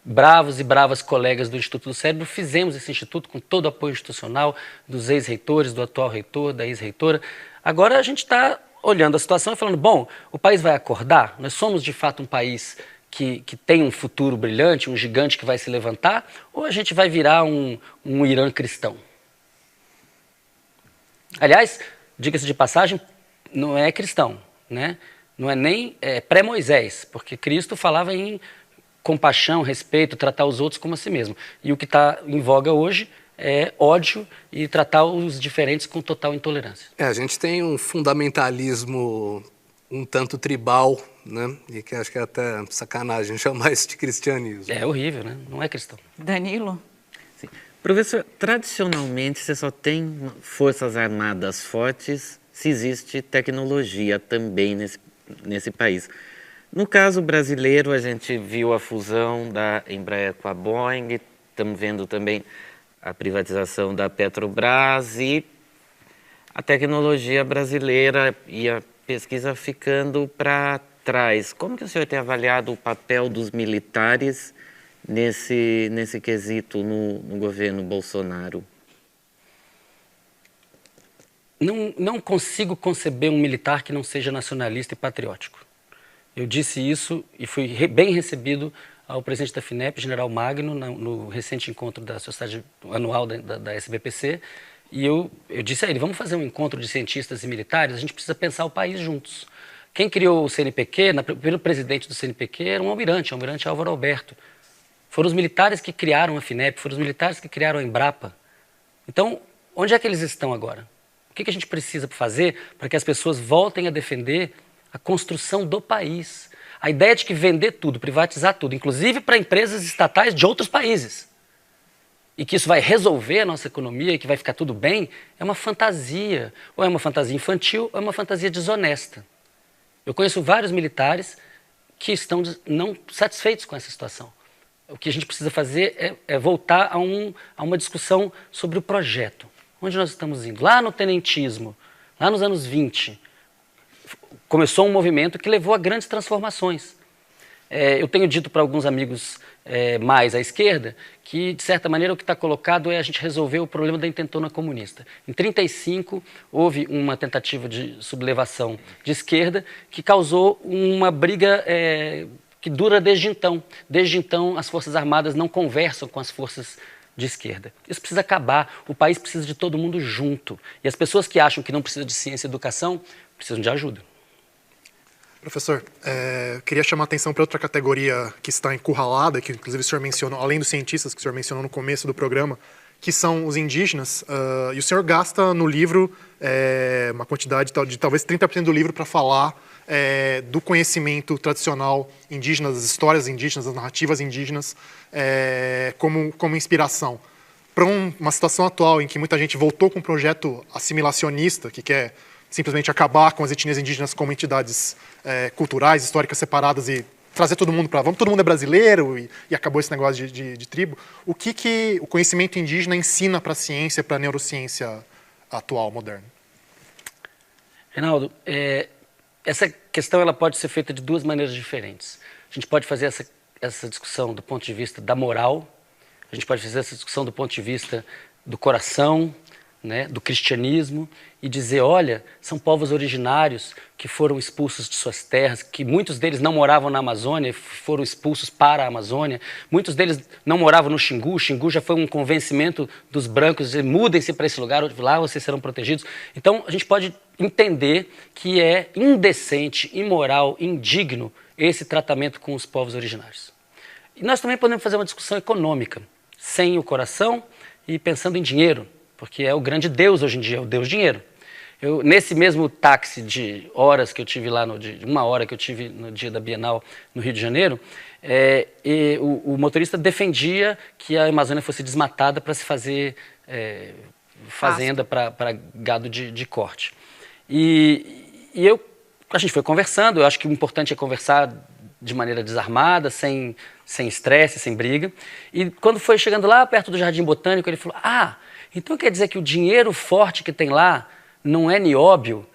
bravos e bravas colegas do Instituto do Cérebro, fizemos esse instituto com todo o apoio institucional dos ex-reitores, do atual reitor, da ex-reitora. Agora a gente está olhando a situação e falando, bom, o país vai acordar? Nós somos de fato um país que tem um futuro brilhante, um gigante que vai se levantar, ou a gente vai virar um Irã cristão? Aliás, diga-se de passagem, não é cristão, né? Não é nem pré-Moisés, porque Cristo falava em compaixão, respeito, tratar os outros como a si mesmo. E o que está em voga hoje ódio e tratar os diferentes com total intolerância. A gente tem um fundamentalismo um tanto tribal, né? E que acho que é até sacanagem chamar isso de cristianismo. É horrível, né? Não é cristão. Danilo? Sim. Professor, tradicionalmente você só tem forças armadas fortes se existe tecnologia também nesse país. No caso brasileiro, a gente viu a fusão da Embraer com a Boeing, estamos vendo também a privatização da Petrobras e a tecnologia brasileira e a pesquisa ficando para trás. Como que o senhor tem avaliado o papel dos militares nesse quesito no governo Bolsonaro? Não consigo conceber um militar que não seja nacionalista e patriótico. Eu disse isso e fui bem recebido ao presidente da FINEP, General Magno, no recente encontro da Sociedade Anual da SBPC, e eu disse a ele, vamos fazer um encontro de cientistas e militares, a gente precisa pensar o país juntos. Quem criou o CNPq, pelo presidente do CNPq, era um almirante, o almirante Álvaro Alberto. Foram os militares que criaram a FINEP, foram os militares que criaram a Embrapa. Então, onde é que eles estão agora? O que a gente precisa fazer para que as pessoas voltem a defender a construção do país? A ideia de que vender tudo, privatizar tudo, inclusive para empresas estatais de outros países, e que isso vai resolver a nossa economia e que vai ficar tudo bem, é uma fantasia. Ou é uma fantasia infantil ou é uma fantasia desonesta. Eu conheço vários militares que estão não satisfeitos com essa situação. O que a gente precisa fazer é voltar a uma discussão sobre o projeto. Onde nós estamos indo? Lá no tenentismo, lá nos anos 20, começou um movimento que levou a grandes transformações. Eu tenho dito para alguns amigos mais à esquerda que, de certa maneira, o que está colocado é a gente resolver o problema da intentona comunista. Em 1935, houve uma tentativa de sublevação de esquerda que causou uma briga que dura desde então. Desde então, as Forças Armadas não conversam com as forças de esquerda. Isso precisa acabar. O país precisa de todo mundo junto. E as pessoas que acham que não precisam de ciência e educação precisam de ajuda. Professor, queria chamar a atenção para outra categoria que está encurralada, que inclusive o senhor mencionou, além dos cientistas que o senhor mencionou no começo do programa, que são os indígenas, e o senhor gasta no livro uma quantidade de talvez 30% do livro para falar do conhecimento tradicional indígena, das histórias indígenas, das narrativas indígenas, como inspiração. Para uma situação atual em que muita gente voltou com um projeto assimilacionista, que quer simplesmente acabar com as etnias indígenas como entidades culturais, históricas separadas e trazer todo mundo para... todo mundo é brasileiro e acabou esse negócio de tribo. O que o conhecimento indígena ensina para a ciência, para a neurociência atual, moderna? Reinaldo, essa questão ela pode ser feita de duas maneiras diferentes. A gente pode fazer essa discussão do ponto de vista da moral, a gente pode fazer essa discussão do ponto de vista do coração, né, do cristianismo, e dizer, olha, são povos originários que foram expulsos de suas terras, que muitos deles não moravam na Amazônia, foram expulsos para a Amazônia, muitos deles não moravam no Xingu, o Xingu já foi um convencimento dos brancos, dizer, mudem-se para esse lugar, lá vocês serão protegidos. Então, a gente pode entender que é indecente, imoral, indigno esse tratamento com os povos originários. E nós também podemos fazer uma discussão econômica, sem o coração e pensando em dinheiro, porque é o grande Deus hoje em dia, é o Deus dinheiro. Nesse mesmo táxi de horas que eu tive lá, de uma hora que eu tive no dia da Bienal no Rio de Janeiro, o motorista defendia que a Amazônia fosse desmatada para se fazer fazenda para gado de corte. E a gente foi conversando, eu acho que o importante é conversar de maneira desarmada, sem estresse, sem briga. E quando foi chegando lá perto do Jardim Botânico, ele falou, então quer dizer que o dinheiro forte que tem lá não é nióbio,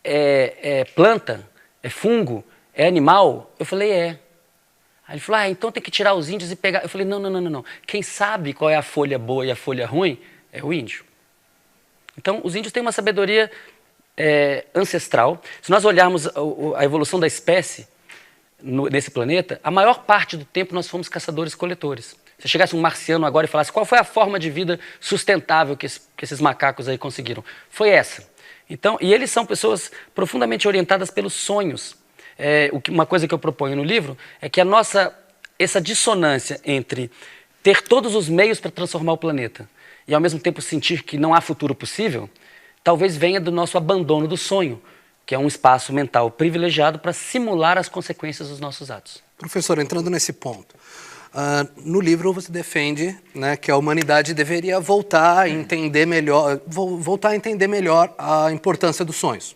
é planta, é fungo, é animal? Eu falei, é. Aí ele falou, então tem que tirar os índios e pegar. Eu falei, não. Quem sabe qual é a folha boa e a folha ruim é o índio. Então, os índios têm uma sabedoria ancestral. Se nós olharmos a evolução da espécie nesse planeta, a maior parte do tempo nós fomos caçadores-coletores. Se chegasse um marciano agora e falasse qual foi a forma de vida sustentável que esses macacos aí conseguiram, foi essa. Então, e eles são pessoas profundamente orientadas pelos sonhos. Uma coisa que eu proponho no livro é que essa dissonância entre ter todos os meios para transformar o planeta e ao mesmo tempo sentir que não há futuro possível, talvez venha do nosso abandono do sonho, que é um espaço mental privilegiado para simular as consequências dos nossos atos. Professor, entrando nesse ponto, no livro você defende, né, que a humanidade deveria voltar a entender melhor a importância dos sonhos.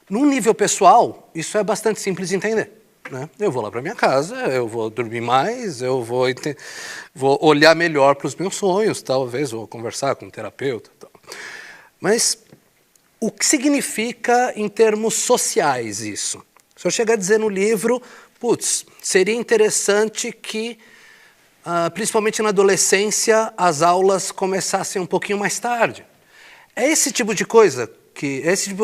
Num nível pessoal, isso é bastante simples de entender. Né? Eu vou lá para minha casa, eu vou dormir mais, eu vou olhar melhor para os meus sonhos, talvez vou conversar com um terapeuta. Tal. Mas o que significa em termos sociais isso? O senhor chega a dizer no livro, seria interessante que, principalmente na adolescência, as aulas começassem um pouquinho mais tarde. É esse tipo de coisa, esse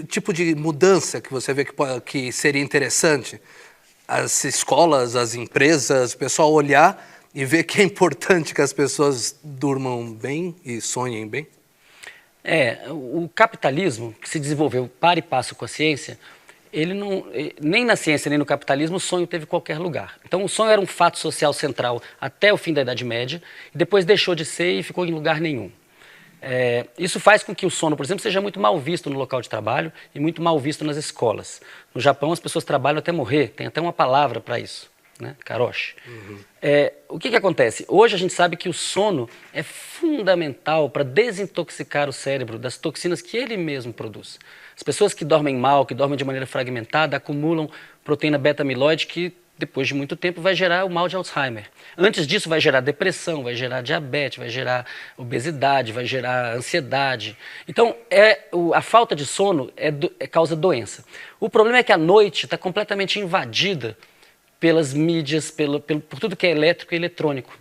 tipo de mudança que você vê que seria interessante? As escolas, as empresas, o pessoal olhar e ver que é importante que as pessoas durmam bem e sonhem bem? O capitalismo, que se desenvolveu para e passo com a ciência, ele não, nem na ciência nem no capitalismo o sonho teve qualquer lugar. Então o sonho era um fato social central até o fim da Idade Média, e depois deixou de ser e ficou em lugar nenhum. Isso faz com que o sono, por exemplo, seja muito mal visto no local de trabalho e muito mal visto nas escolas. No Japão as pessoas trabalham até morrer, tem até uma palavra para isso, né? Karoshi. O que acontece? Hoje a gente sabe que o sono é fundamental para desintoxicar o cérebro das toxinas que ele mesmo produz. As pessoas que dormem mal, que dormem de maneira fragmentada, acumulam proteína beta-amiloide que depois de muito tempo vai gerar o mal de Alzheimer. Antes disso vai gerar depressão, vai gerar diabetes, vai gerar obesidade, vai gerar ansiedade. Então, a falta de sono causa doença. O problema é que a noite está completamente invadida pelas mídias, por tudo que é elétrico e eletrônico.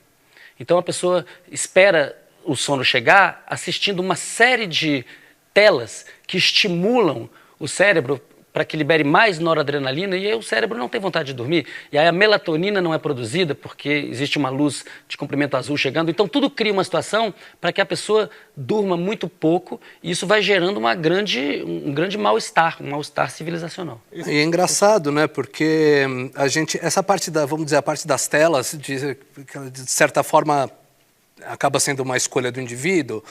Então a pessoa espera o sono chegar assistindo uma série de telas que estimulam o cérebro para que libere mais noradrenalina, e aí o cérebro não tem vontade de dormir. E aí a melatonina não é produzida porque existe uma luz de comprimento azul chegando. Então tudo cria uma situação para que a pessoa durma muito pouco, e isso vai gerando um grande mal-estar, um mal-estar civilizacional. E é engraçado, né? Porque essa parte vamos dizer, a parte das telas, de certa forma, acaba sendo uma escolha do indivíduo.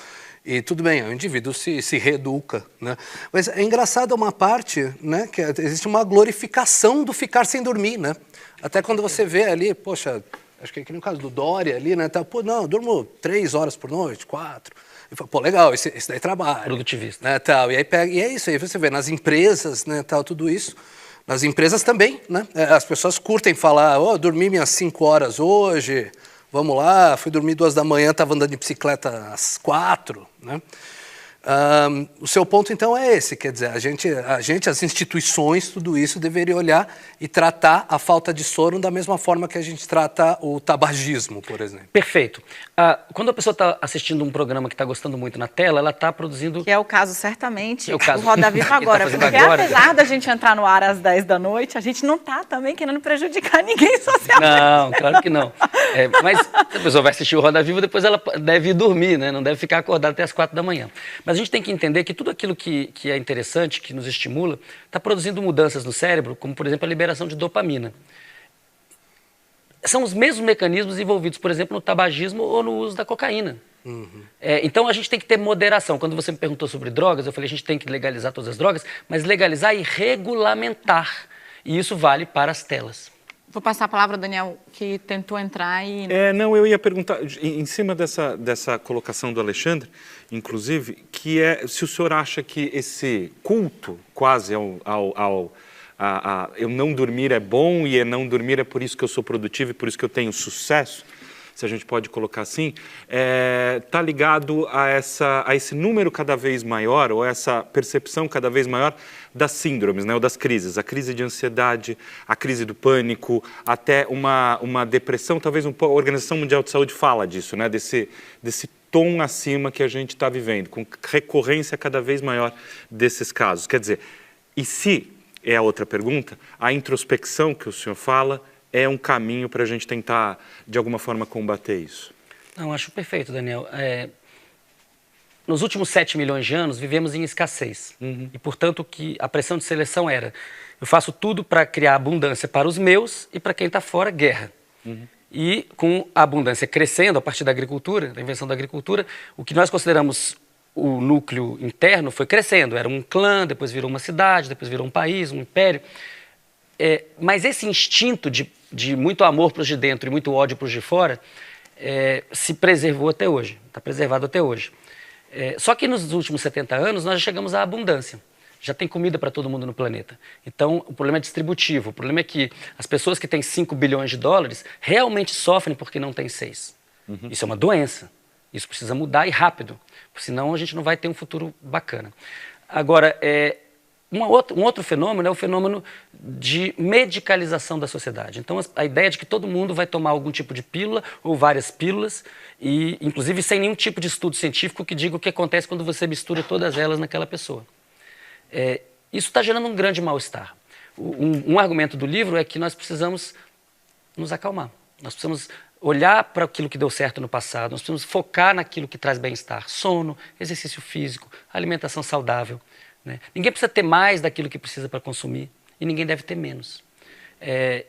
E tudo bem, o indivíduo se reeduca, né? Mas é engraçado uma parte, né, que existe uma glorificação do ficar sem dormir, né? Até quando você vê ali, poxa, acho que aqui no caso do Dória ali, né, não, eu durmo 3 horas por noite, 4. E fala, legal, esse daí trabalha. Produtivista. Né, tal, e aí e é isso aí, você vê nas empresas, né, tal, tudo isso. Nas empresas também, né? As pessoas curtem falar, dormi minhas 5 horas hoje. Vamos lá, fui dormir 2 da manhã, estava andando de bicicleta às 4, né? O seu ponto, então, é esse, quer dizer, as instituições, tudo isso, deveria olhar e tratar a falta de sono da mesma forma que a gente trata o tabagismo, por exemplo. Perfeito. Quando a pessoa está assistindo um programa que está gostando muito na tela, ela está produzindo... Que é o caso, certamente, o Roda Viva agora. Tá porque agora. Apesar da gente entrar no ar às 10 da noite, a gente não está também querendo prejudicar ninguém socialmente. Não, claro que não. Mas a pessoa vai assistir o Roda Viva, depois ela deve ir dormir, né? Não deve ficar acordada até as 4 da manhã. Mas a gente tem que entender que tudo aquilo que é interessante, que nos estimula, está produzindo mudanças no cérebro, como, por exemplo, a liberação de dopamina. São os mesmos mecanismos envolvidos, por exemplo, no tabagismo ou no uso da cocaína. Então, a gente tem que ter moderação. Quando você me perguntou sobre drogas, eu falei, a gente tem que legalizar todas as drogas, mas legalizar e regulamentar. E isso vale para as telas. Vou passar a palavra ao Daniel, que tentou entrar e... Não, eu ia perguntar, em cima dessa colocação do Alexandre, inclusive, que se o senhor acha que esse culto quase eu não dormir é bom e não dormir é por isso que eu sou produtivo e por isso que eu tenho sucesso, se a gente pode colocar assim, está ligado a esse número cada vez maior, ou essa percepção cada vez maior das síndromes, né, ou das crises, a crise de ansiedade, a crise do pânico, até uma depressão, talvez a Organização Mundial de Saúde fala disso, né, desse tom acima que a gente está vivendo, com recorrência cada vez maior desses casos. Quer dizer, e se, é a outra pergunta, a introspecção que o senhor fala é um caminho para a gente tentar, de alguma forma, combater isso? Não, acho perfeito, Daniel. Nos últimos 7 milhões de anos, vivemos em escassez. E, portanto, que a pressão de seleção era: eu faço tudo para criar abundância para os meus e para quem está fora, guerra. E com a abundância crescendo a partir da agricultura, da invenção da agricultura, o que nós consideramos o núcleo interno foi crescendo. Era um clã, depois virou uma cidade, depois virou um país, um império. Mas esse instinto de muito amor para os de dentro e muito ódio para os de fora se preservou até hoje, está preservado até hoje. Só que nos últimos 70 anos nós já chegamos à abundância. Já tem comida para todo mundo no planeta. Então, o problema é distributivo. O problema é que as pessoas que têm 5 bilhões de dólares realmente sofrem porque não têm 6. Isso é uma doença. Isso precisa mudar e rápido. Senão a gente não vai ter um futuro bacana. Agora, um outro fenômeno é o fenômeno de medicalização da sociedade. Então, a ideia de que todo mundo vai tomar algum tipo de pílula ou várias pílulas, e inclusive sem nenhum tipo de estudo científico que diga o que acontece quando você mistura todas elas naquela pessoa. Isso está gerando um grande mal-estar. Um argumento do livro é que nós precisamos nos acalmar. Nós precisamos olhar para aquilo que deu certo no passado, nós precisamos focar naquilo que traz bem-estar. Sono, exercício físico, alimentação saudável. Né? Ninguém precisa ter mais daquilo que precisa para consumir e ninguém deve ter menos.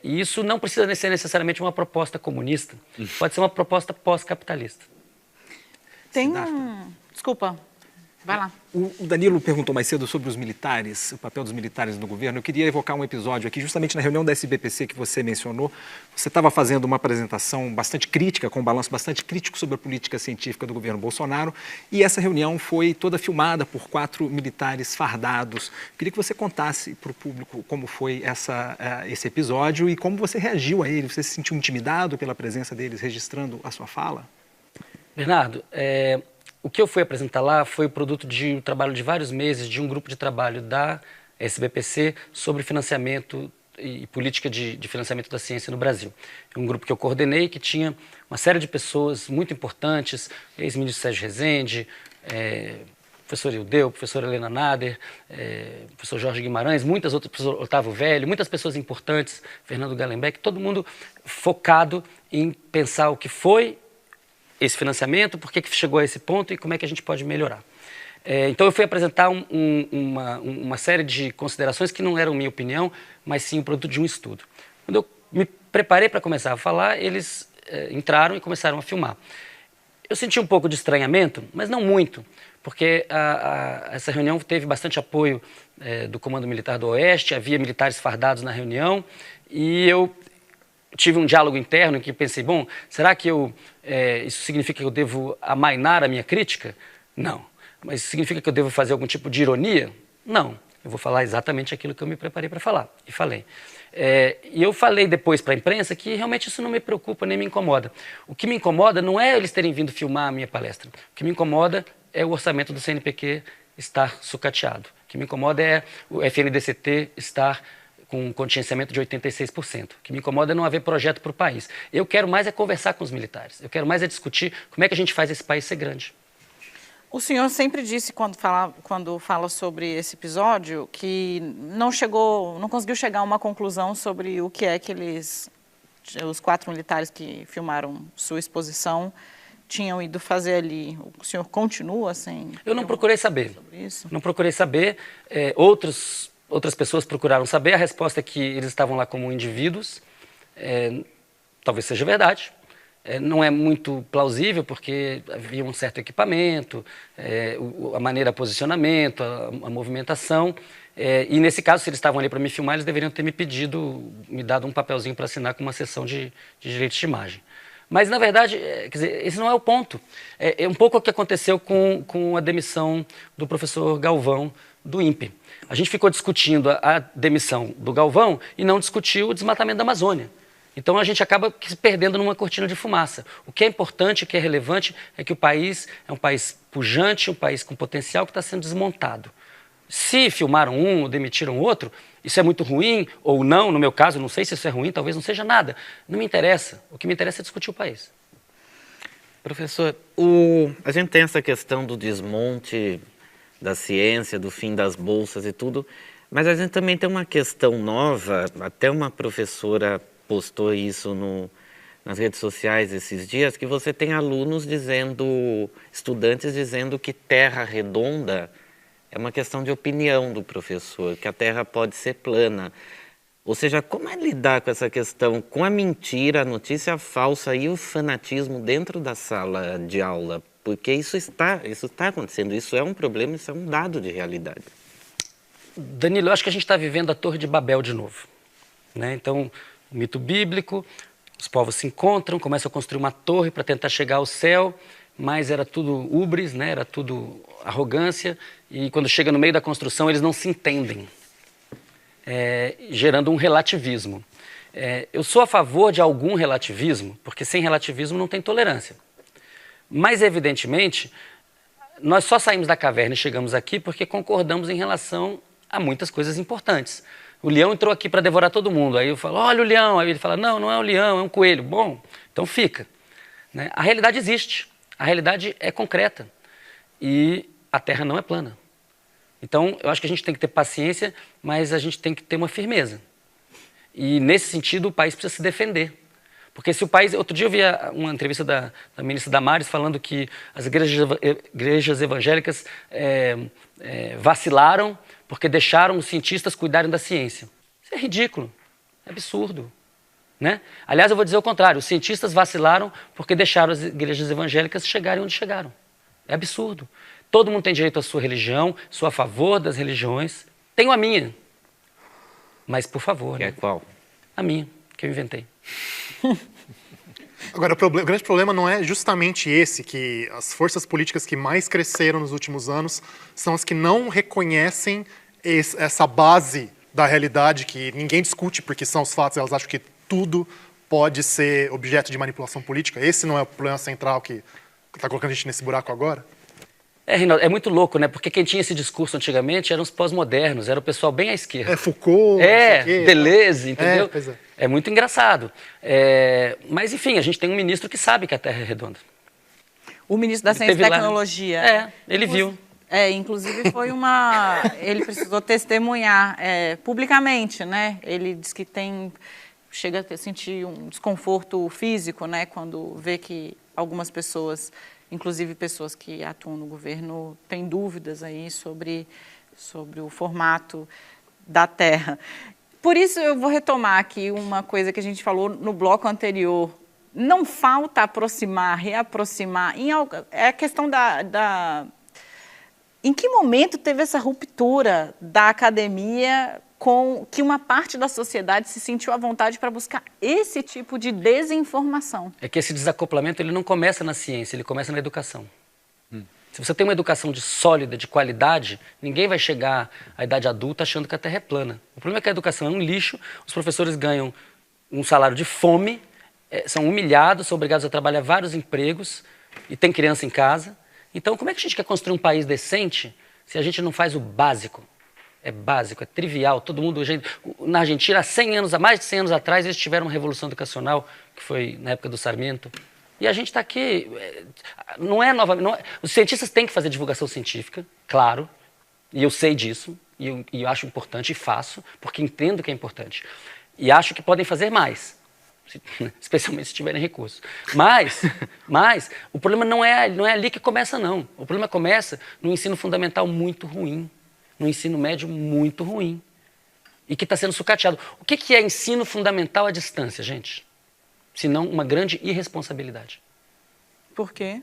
E isso não precisa ser necessariamente uma proposta comunista, pode ser uma proposta pós-capitalista. Desculpa. Vai lá. O Danilo perguntou mais cedo sobre os militares, o papel dos militares no governo. Eu queria evocar um episódio aqui, justamente na reunião da SBPC que você mencionou. Você estava fazendo uma apresentação bastante crítica, com um balanço bastante crítico sobre a política científica do governo Bolsonaro, e essa reunião foi toda filmada por 4 militares fardados. Eu queria que você contasse para o público como foi esse episódio e como você reagiu a ele. Você se sentiu intimidado pela presença deles registrando a sua fala? Bernardo, o que eu fui apresentar lá foi o produto de um trabalho de vários meses de um grupo de trabalho da SBPC sobre financiamento e política de financiamento da ciência no Brasil. É um grupo que eu coordenei, que tinha uma série de pessoas muito importantes, ex-ministro Sérgio Rezende, professor Ildeu, professora Helena Nader, professor Jorge Guimarães, muitas outras, professor Otávio Velho, muitas pessoas importantes, Fernando Gallenbeck, todo mundo focado em pensar o que foi esse financiamento, por que chegou a esse ponto e como é que a gente pode melhorar. Então eu fui apresentar uma série de considerações que não eram minha opinião, mas sim o produto de um estudo. Quando eu me preparei para começar a falar, eles entraram e começaram a filmar. Eu senti um pouco de estranhamento, mas não muito, porque essa reunião teve bastante apoio do Comando Militar do Oeste, havia militares fardados na reunião, e eu tive um diálogo interno em que pensei, bom, será que isso significa que eu devo amainar a minha crítica? Não. Mas significa que eu devo fazer algum tipo de ironia? Não. Eu vou falar exatamente aquilo que eu me preparei para falar. E falei. E eu falei depois para a imprensa que realmente isso não me preocupa nem me incomoda. O que me incomoda não é eles terem vindo filmar a minha palestra. O que me incomoda é o orçamento do CNPq estar sucateado. O que me incomoda é o FNDCT estar com um contingenciamento de 86%. O que me incomoda é não haver projeto para o país. Eu quero mais é conversar com os militares. Eu quero mais é discutir como é que a gente faz esse país ser grande. O senhor sempre disse, quando fala sobre esse episódio, que não conseguiu chegar a uma conclusão sobre o que é que os 4 militares que filmaram sua exposição tinham ido fazer ali. O senhor continua sem... Eu não procurei saber. Sobre isso? Não procurei saber. Outras pessoas procuraram saber. A resposta é que eles estavam lá como indivíduos. Talvez seja verdade. Não é muito plausível, porque havia um certo equipamento, a maneira de posicionamento, a movimentação. E nesse caso, se eles estavam ali para me filmar, eles deveriam ter me dado um papelzinho para assinar com uma sessão de direitos de imagem. Mas, na verdade, quer dizer, esse não é o ponto. É um pouco o que aconteceu com a demissão do professor Galvão, do INPE. A gente ficou discutindo a demissão do Galvão e não discutiu o desmatamento da Amazônia. Então, a gente acaba se perdendo numa cortina de fumaça. O que é importante, o que é relevante, é que o país é um país pujante, um país com potencial que está sendo desmontado. Se filmaram um ou demitiram outro, isso é muito ruim ou não, no meu caso, não sei se isso é ruim, talvez não seja nada. Não me interessa. O que me interessa é discutir o país. Professor, a gente tem essa questão do desmonte da ciência, do fim das bolsas e tudo, mas a gente também tem uma questão nova, até uma professora postou isso nas redes sociais esses dias, que você tem estudantes dizendo que terra redonda é uma questão de opinião do professor, que a terra pode ser plana. Ou seja, como é lidar com essa questão, com a mentira, a notícia falsa e o fanatismo dentro da sala de aula? Porque isso está acontecendo, isso é um problema, isso é um dado de realidade. Danilo, eu acho que a gente está vivendo a Torre de Babel de novo, né? Então, o mito bíblico, os povos se encontram, começam a construir uma torre para tentar chegar ao céu, mas era tudo hubris, né? Era tudo arrogância, e quando chega no meio da construção eles não se entendem, gerando um relativismo. Eu sou a favor de algum relativismo, porque sem relativismo não tem tolerância. Mas, evidentemente, nós só saímos da caverna e chegamos aqui porque concordamos em relação a muitas coisas importantes. O leão entrou aqui para devorar todo mundo. Aí eu falo, olha o leão. Aí ele fala, não, não é um leão, é um coelho. Bom, então fica, né? A realidade existe. A realidade é concreta. E a Terra não é plana. Então, eu acho que a gente tem que ter paciência, mas a gente tem que ter uma firmeza. E, nesse sentido, o país precisa se defender. Porque se o país... Outro dia eu vi uma entrevista da ministra Damares falando que as igrejas evangélicas vacilaram porque deixaram os cientistas cuidarem da ciência. Isso é ridículo, é absurdo, né? Aliás, eu vou dizer o contrário, os cientistas vacilaram porque deixaram as igrejas evangélicas chegarem onde chegaram. É absurdo. Todo mundo tem direito à sua religião, sou a favor das religiões. Tenho a minha. Mas, por favor... Que é qual? A minha, que eu inventei. Agora, o grande problema não é justamente esse, que as forças políticas que mais cresceram nos últimos anos são as que não reconhecem essa base da realidade, que ninguém discute porque são os fatos, elas acham que tudo pode ser objeto de manipulação política. Esse não é o problema central que está colocando a gente nesse buraco agora? Rinaldo, é muito louco, né? Porque quem tinha esse discurso antigamente eram os pós-modernos, era o pessoal bem à esquerda. Foucault, Deleuze, entendeu? Pois é. É muito engraçado. Mas, enfim, a gente tem um ministro que sabe que a Terra é redonda. O ministro da Ciência e Tecnologia. Ele viu. Inclusive foi ele precisou testemunhar publicamente, né? Ele diz que chega a sentir um desconforto físico, né? Quando vê que algumas pessoas, inclusive pessoas que atuam no governo, têm dúvidas aí sobre o formato da Terra. Por isso eu vou retomar aqui uma coisa que a gente falou no bloco anterior. Não falta aproximar, reaproximar. É a questão Em que momento teve essa ruptura da academia com que uma parte da sociedade se sentiu à vontade para buscar esse tipo de desinformação? É que esse desacoplamento ele não começa na ciência, ele começa na educação. Se você tem uma educação sólida, de qualidade, ninguém vai chegar à idade adulta achando que a Terra é plana. O problema é que a educação é um lixo, os professores ganham um salário de fome, são humilhados, são obrigados a trabalhar vários empregos e tem criança em casa. Então, como é que a gente quer construir um país decente se a gente não faz o básico? É básico, é trivial. Todo mundo... Na Argentina, há mais de 100 anos atrás, eles tiveram uma revolução educacional, que foi na época do Sarmiento. E a gente está aqui... Os cientistas têm que fazer divulgação científica, claro, e eu sei disso, e eu acho importante, e faço, porque entendo que é importante. E acho que podem fazer mais, especialmente se tiverem recursos. Mas o problema não é ali que começa, não. O problema começa no ensino fundamental muito ruim, no ensino médio muito ruim, e que está sendo sucateado. O que é ensino fundamental à distância, gente? Senão uma grande irresponsabilidade. Por quê?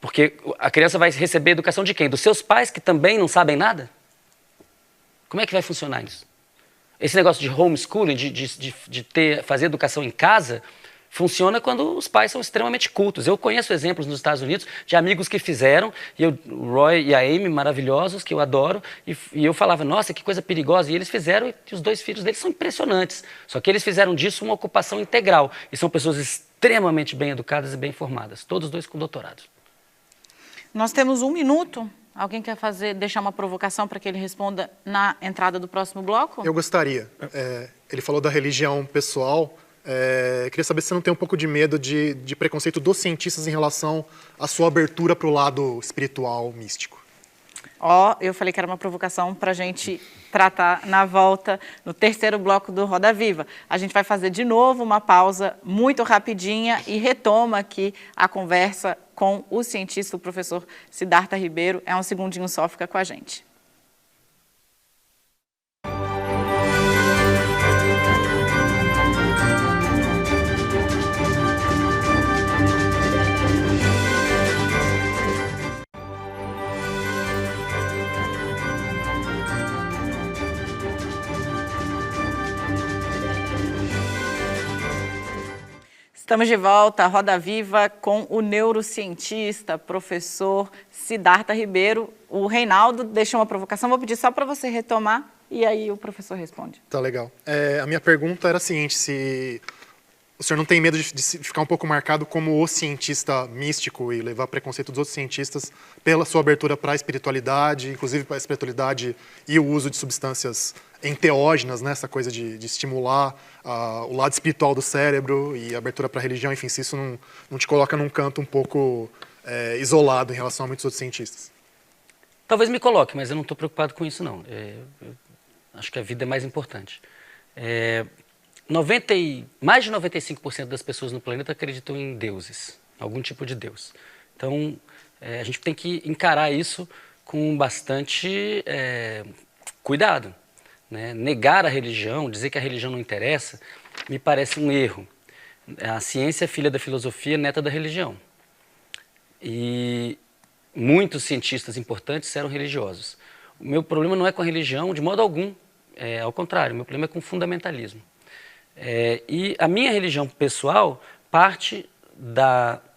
Porque a criança vai receber educação de quem? Dos seus pais, que também não sabem nada? Como é que vai funcionar isso? Esse negócio de homeschooling, fazer educação em casa, funciona quando os pais são extremamente cultos. Eu conheço exemplos nos Estados Unidos de amigos que fizeram, o Roy e a Amy, maravilhosos, que eu adoro, e eu falava, nossa, que coisa perigosa. E eles fizeram, e os 2 filhos deles são impressionantes. Só que eles fizeram disso uma ocupação integral. E são pessoas extremamente bem educadas e bem formadas, todos 2 com doutorado. Nós temos 1 minuto. Alguém quer deixar uma provocação para que ele responda na entrada do próximo bloco? Eu gostaria. Ele falou da religião pessoal. Queria saber se você não tem um pouco de medo de preconceito dos cientistas em relação à sua abertura para o lado espiritual, místico. Eu falei que era uma provocação para a gente tratar na volta, no terceiro bloco do Roda Viva. A gente vai fazer de novo uma pausa muito rapidinha e retoma aqui a conversa com o cientista, o professor Siddhartha Ribeiro. É um segundinho só, fica com a gente. Estamos de volta, Roda Viva, com o neurocientista, professor Siddhartha Ribeiro. O Reinaldo deixou uma provocação, vou pedir só para você retomar e aí o professor responde. Tá legal. A minha pergunta era a seguinte, se o senhor não tem medo de ficar um pouco marcado como o cientista místico e levar preconceito dos outros cientistas pela sua abertura para a espiritualidade, inclusive para a espiritualidade e o uso de substâncias enteógenas, né? Essa coisa de estimular o lado espiritual do cérebro e abertura para a religião, enfim, se isso não te coloca num canto um pouco isolado em relação a muitos outros cientistas. Talvez me coloque, mas eu não estou preocupado com isso, não. Eu acho que a vida é mais importante. Mais de 95% das pessoas no planeta acreditam em deuses, algum tipo de Deus. Então, a gente tem que encarar isso com bastante cuidado. Né? Negar a religião, dizer que a religião não interessa, me parece um erro. A ciência é filha da filosofia, neta da religião. E muitos cientistas importantes eram religiosos. O meu problema não é com a religião, de modo algum. Ao contrário, o meu problema é com o fundamentalismo. E a minha religião pessoal parte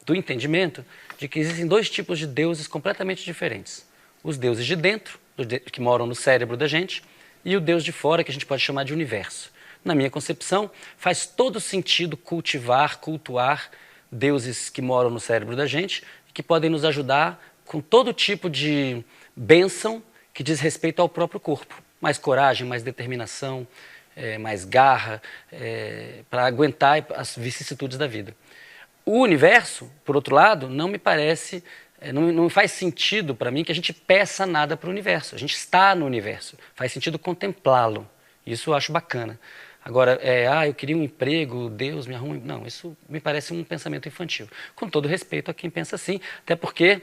do entendimento de que existem dois tipos de deuses completamente diferentes. Os deuses de dentro, que moram no cérebro da gente, e o Deus de fora, que a gente pode chamar de universo. Na minha concepção, faz todo sentido cultuar deuses que moram no cérebro da gente e que podem nos ajudar com todo tipo de bênção que diz respeito ao próprio corpo. Mais coragem, mais determinação, mais garra, para aguentar as vicissitudes da vida. O universo, por outro lado, não me parece, não faz sentido para mim que a gente peça nada para o universo. A gente está no universo, faz sentido contemplá-lo. Isso eu acho bacana. Agora, eu queria um emprego, Deus me arruma... Não, isso me parece um pensamento infantil. Com todo respeito a quem pensa assim, até porque,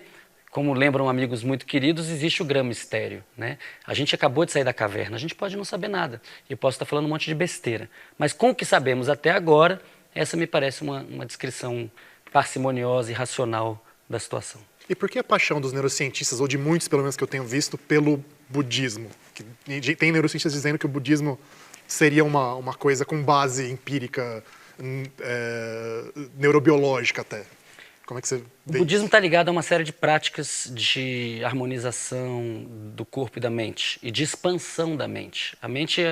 como lembram amigos muito queridos, existe o grande mistério, né? A gente acabou de sair da caverna, a gente pode não saber nada. Eu posso estar falando um monte de besteira. Mas com o que sabemos até agora, essa me parece uma descrição parcimoniosa e racional da situação. E por que a paixão dos neurocientistas, ou de muitos, pelo menos que eu tenho visto, pelo budismo? Tem neurocientistas dizendo que o budismo seria uma coisa com base empírica, neurobiológica até. Como é que você vê? O budismo está ligado a uma série de práticas de harmonização do corpo e da mente, e de expansão da mente. A mente,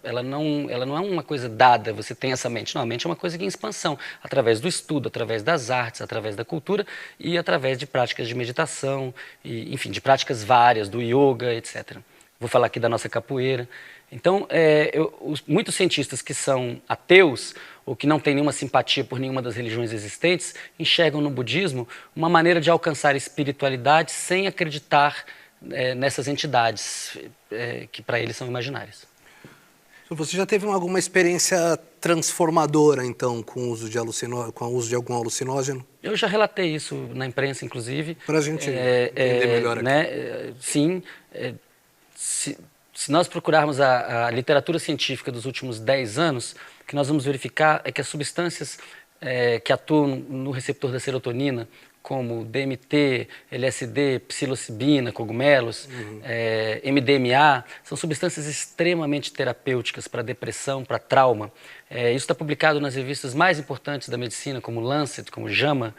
ela não é uma coisa dada, você tem essa mente. Não, a mente é uma coisa que é em expansão, através do estudo, através das artes, através da cultura e através de práticas de meditação, e, enfim, de práticas várias, do yoga, etc. Vou falar aqui da nossa capoeira. Então, muitos cientistas que são ateus ou que não têm nenhuma simpatia por nenhuma das religiões existentes enxergam no budismo uma maneira de alcançar espiritualidade sem acreditar nessas entidades que para eles são imaginárias. Você já teve alguma experiência transformadora, então, com o uso de algum alucinógeno? Eu já relatei isso na imprensa, inclusive. Para a gente entender melhor aqui. Né? Sim. Se nós procurarmos a literatura científica dos últimos 10 anos, o que nós vamos verificar é que as substâncias que atuam no receptor da serotonina, como DMT, LSD, psilocibina, cogumelos, MDMA, são substâncias extremamente terapêuticas para depressão, para trauma. Isso está publicado nas revistas mais importantes da medicina, como Lancet, como JAMA,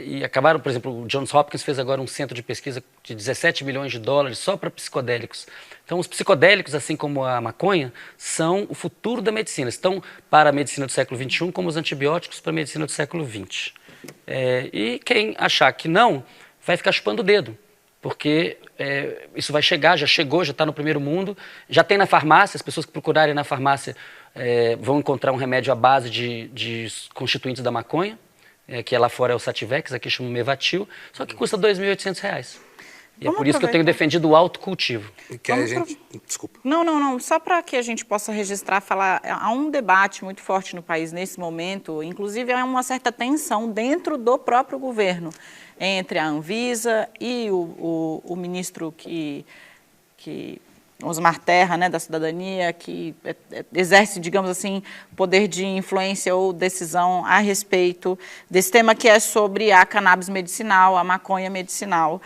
e acabaram, por exemplo, o Johns Hopkins fez agora um centro de pesquisa de 17 milhões de dólares só para psicodélicos. Então, os psicodélicos, assim como a maconha, são o futuro da medicina. Estão para a medicina do século XXI como os antibióticos para a medicina do século XX. E quem achar que não, vai ficar chupando o dedo, porque isso vai chegar, já chegou, já está no primeiro mundo, já tem na farmácia, as pessoas que procurarem na farmácia vão encontrar um remédio à base de constituintes da maconha, que lá fora é o Sativex, aqui chama o Mevatil, só que custa R$ 2.800. E é por isso que eu tenho defendido o autocultivo. Desculpa. Não. Só para que a gente possa registrar, falar, há um debate muito forte no país nesse momento, inclusive há uma certa tensão dentro do próprio governo, entre a Anvisa e o ministro que Osmar Terra, né, da Cidadania, que exerce, digamos assim, poder de influência ou decisão a respeito desse tema que é sobre a cannabis medicinal, a maconha medicinal.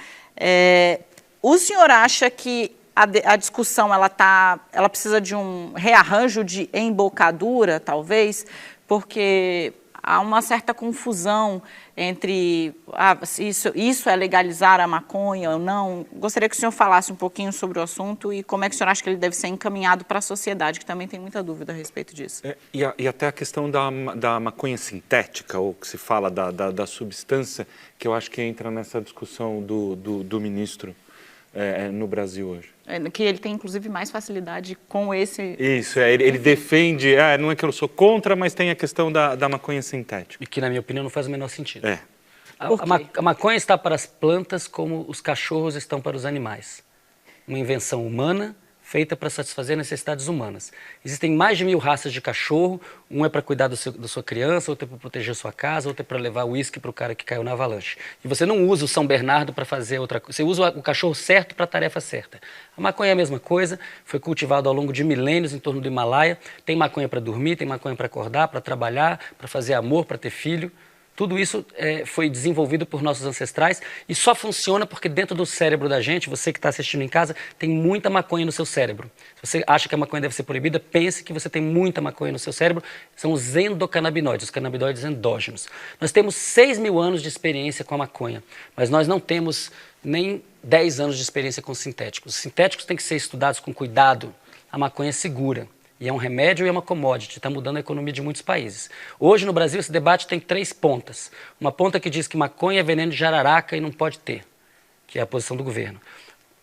O senhor acha que a discussão ela precisa de um rearranjo de embocadura, talvez, porque há uma certa confusão entre se isso é legalizar a maconha ou não. Gostaria que o senhor falasse um pouquinho sobre o assunto e como é que o senhor acha que ele deve ser encaminhado para a sociedade, que também tem muita dúvida a respeito disso. E até a questão da maconha sintética, ou que se fala da substância, que eu acho que entra nessa discussão do ministro no Brasil hoje. Que ele tem, inclusive, mais facilidade com esse... Isso, ele defende, não é que eu sou contra, mas tem a questão da maconha sintética. E que, na minha opinião, não faz o menor sentido. A maconha está para as plantas como os cachorros estão para os animais. Uma invenção humana feita para satisfazer necessidades humanas. Existem mais de 1000 raças de cachorro, um é para cuidar da sua criança, outro é para proteger sua casa, outro é para levar uísque para o cara que caiu na avalanche. E você não usa o São Bernardo para fazer outra coisa, você usa o cachorro certo para a tarefa certa. A maconha é a mesma coisa, foi cultivado ao longo de milênios em torno do Himalaia, tem maconha para dormir, tem maconha para acordar, para trabalhar, para fazer amor, para ter filho. Tudo isso foi desenvolvido por nossos ancestrais e só funciona porque dentro do cérebro da gente, você que está assistindo em casa, tem muita maconha no seu cérebro. Se você acha que a maconha deve ser proibida, pense que você tem muita maconha no seu cérebro. São os endocannabinoides, os canabinoides endógenos. Nós temos 6.000 anos de experiência com a maconha, mas nós não temos nem 10 anos de experiência com sintéticos. Os sintéticos têm que ser estudados com cuidado. A maconha é segura. E é um remédio e é uma commodity, está mudando a economia de muitos países. Hoje, no Brasil, esse debate tem 3 pontas. Uma ponta que diz que maconha é veneno de jararaca e não pode ter, que é a posição do governo.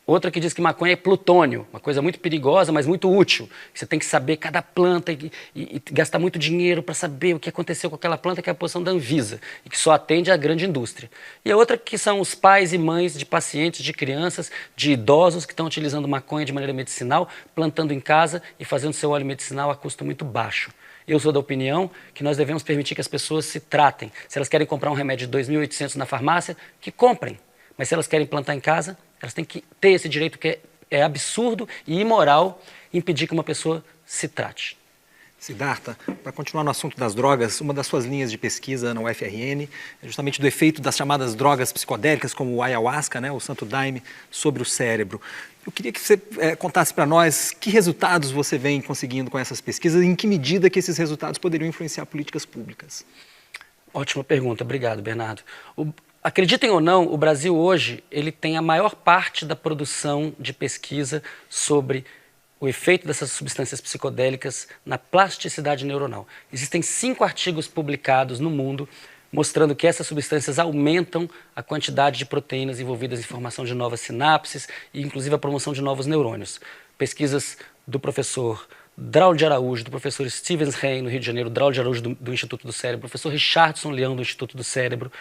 Outra que diz que maconha é plutônio, uma coisa muito perigosa, mas muito útil. Você tem que saber cada planta e gastar muito dinheiro para saber o que aconteceu com aquela planta, que é a posição da Anvisa, e que só atende à grande indústria. E a outra que são os pais e mães de pacientes, de crianças, de idosos que estão utilizando maconha de maneira medicinal, plantando em casa e fazendo seu óleo medicinal a custo muito baixo. Eu sou da opinião que nós devemos permitir que as pessoas se tratem. Se elas querem comprar um remédio de 2.800 na farmácia, que comprem. Mas se elas querem plantar em casa, elas têm que ter esse direito, que é absurdo e imoral impedir que uma pessoa se trate. Siddhartha, para continuar no assunto das drogas, uma das suas linhas de pesquisa na UFRN é justamente do efeito das chamadas drogas psicodélicas, como o ayahuasca, o santo daime, sobre o cérebro. Eu queria que você contasse para nós que resultados você vem conseguindo com essas pesquisas e em que medida que esses resultados poderiam influenciar políticas públicas. Ótima pergunta, obrigado, Bernardo. Acreditem ou não, o Brasil hoje ele tem a maior parte da produção de pesquisa sobre o efeito dessas substâncias psicodélicas na plasticidade neuronal. Existem 5 artigos publicados no mundo mostrando que essas substâncias aumentam a quantidade de proteínas envolvidas em formação de novas sinapses e inclusive a promoção de novos neurônios. Pesquisas do professor Draulio de Araújo, do professor Stevens Rein, no Rio de Janeiro, Draulio de Araújo do Instituto do Cérebro, professor Richardson Leão, do Instituto do Cérebro,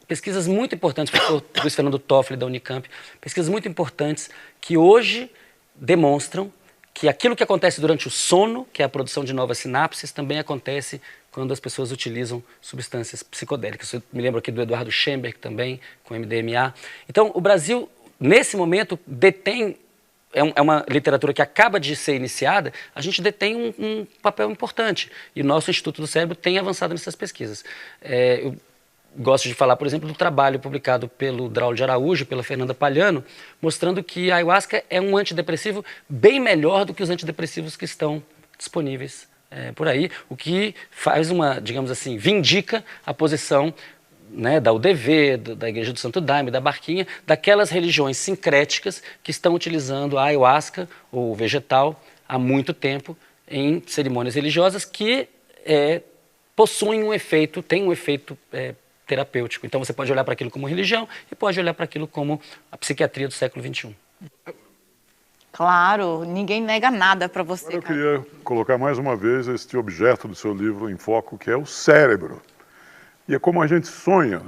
pesquisas muito importantes, professor Luiz Fernando Toffoli, da Unicamp, pesquisas muito importantes que hoje demonstram que aquilo que acontece durante o sono, que é a produção de novas sinapses, também acontece quando as pessoas utilizam substâncias psicodélicas. Eu me lembro aqui do Eduardo Schemberg também, com MDMA. Então, o Brasil, nesse momento, detém, é uma literatura que acaba de ser iniciada, a gente detém um papel importante. E o nosso Instituto do Cérebro tem avançado nessas pesquisas. Eu gosto de falar, por exemplo, do trabalho publicado pelo Draulio de Araújo, pela Fernanda Palhano, mostrando que a ayahuasca é um antidepressivo bem melhor do que os antidepressivos que estão disponíveis por aí, o que faz digamos assim, vindica a posição da UDV, da Igreja do Santo Daime, da Barquinha, daquelas religiões sincréticas que estão utilizando a ayahuasca, ou vegetal, há muito tempo em cerimônias religiosas que possuem têm um efeito terapêutico. Então você pode olhar para aquilo como religião e pode olhar para aquilo como a psiquiatria do século XXI. Claro, ninguém nega nada para você. Agora eu queria colocar mais uma vez este objeto do seu livro em foco, que é o cérebro. E é como a gente sonha.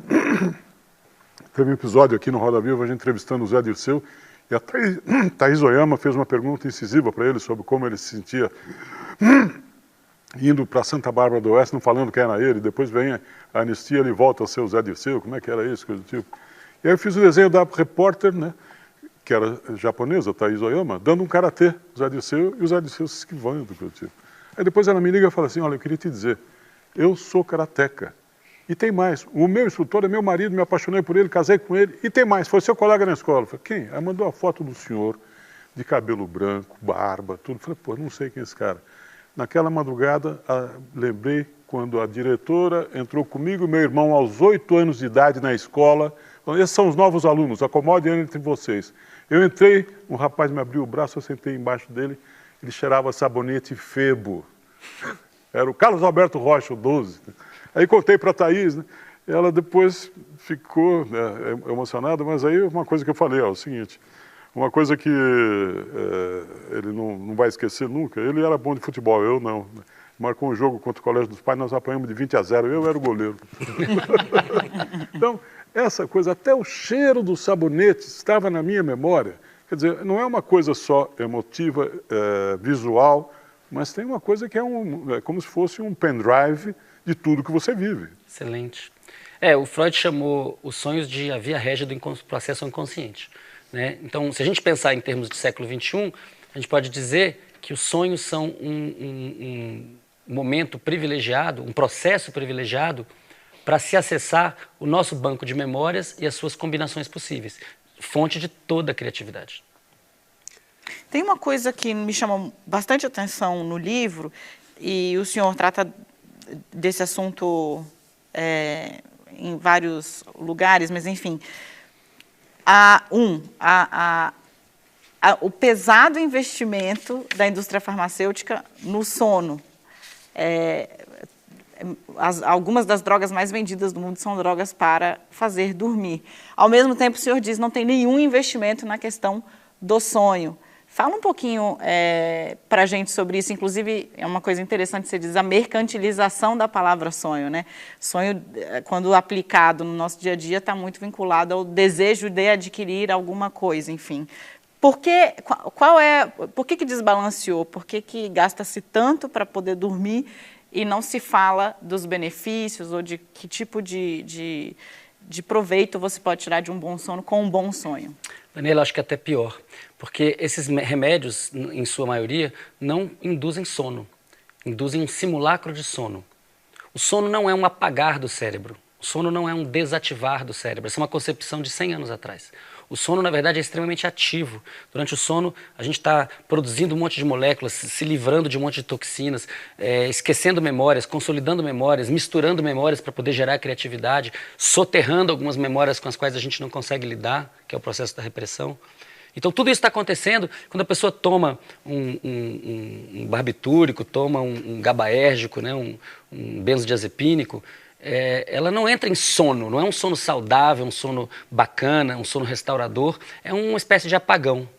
Teve um episódio aqui no Roda Viva, a gente entrevistando o Zé Dirceu, e a Thaís Oyama fez uma pergunta incisiva para ele sobre como ele se sentia indo para Santa Bárbara do Oeste, não falando que era ele, depois vem a anistia, ele volta a ser o Zé Dirceu, como é que era isso, coisa do tipo. E aí eu fiz o desenho da repórter, que era japonesa, Thaís Oyama, dando um karatê, o Zé Dirceu, e o Zé Dirceu se esquivando, coisa do tipo. Aí depois ela me liga e fala assim, olha, eu queria te dizer, eu sou karateca. E tem mais, o meu instrutor é meu marido, me apaixonei por ele, casei com ele, e tem mais, foi seu colega na escola. Eu falei, quem? Aí mandou a foto do senhor, de cabelo branco, barba, tudo. Eu falei, pô, não sei quem é esse cara. Naquela madrugada, lembrei quando a diretora entrou comigo e meu irmão aos 8 anos de idade na escola. Falou, esses são os novos alunos, acomodem entre vocês. Eu entrei, um rapaz me abriu o braço, eu sentei embaixo dele, ele cheirava sabonete Febo. Era o Carlos Alberto Rocha, o 12. Aí contei para a Thaís, né? Ela depois ficou, né, emocionada, mas aí uma coisa que eu falei, é o seguinte, uma coisa que ele não vai esquecer nunca, ele era bom de futebol, eu não. Marcou um jogo contra o Colégio dos Pais, nós apanhamos de 20-0, eu era o goleiro. Então, essa coisa, até o cheiro do sabonete estava na minha memória. Quer dizer, não é uma coisa só emotiva, visual, mas tem uma coisa que é como se fosse um pendrive de tudo que você vive. Excelente. O Freud chamou os sonhos de a via régia do processo inconsciente, né? Então, se a gente pensar em termos de século XXI, a gente pode dizer que os sonhos são um momento privilegiado, um processo privilegiado para se acessar o nosso banco de memórias e as suas combinações possíveis, fonte de toda a criatividade. Tem uma coisa que me chama bastante atenção no livro, e o senhor trata desse assunto em vários lugares, mas enfim, o pesado investimento da indústria farmacêutica no sono. Algumas das drogas mais vendidas do mundo são drogas para fazer dormir. Ao mesmo tempo, o senhor diz que não tem nenhum investimento na questão do sonho. Fala um pouquinho para a gente sobre isso. Inclusive, é uma coisa interessante, você diz a mercantilização da palavra sonho, né? Sonho, quando aplicado no nosso dia a dia, está muito vinculado ao desejo de adquirir alguma coisa, enfim. Por que desbalanceou? Por que gasta-se tanto para poder dormir e não se fala dos benefícios ou de que tipo de proveito você pode tirar de um bom sono com um bom sonho? Daniela, acho que é até pior, porque esses remédios, em sua maioria, não induzem sono, induzem um simulacro de sono. O sono não é um apagar do cérebro, o sono não é um desativar do cérebro, essa é uma concepção de 100 anos atrás. O sono, na verdade, é extremamente ativo. Durante o sono, a gente está produzindo um monte de moléculas, se livrando de um monte de toxinas, esquecendo memórias, consolidando memórias, misturando memórias para poder gerar criatividade, soterrando algumas memórias com as quais a gente não consegue lidar, que é o processo da repressão. Então, tudo isso está acontecendo quando a pessoa toma um barbitúrico, toma um gabaérgico, né, um benzodiazepínico. Ela não entra em sono, não é um sono saudável, um sono bacana, um sono restaurador, é uma espécie de apagão.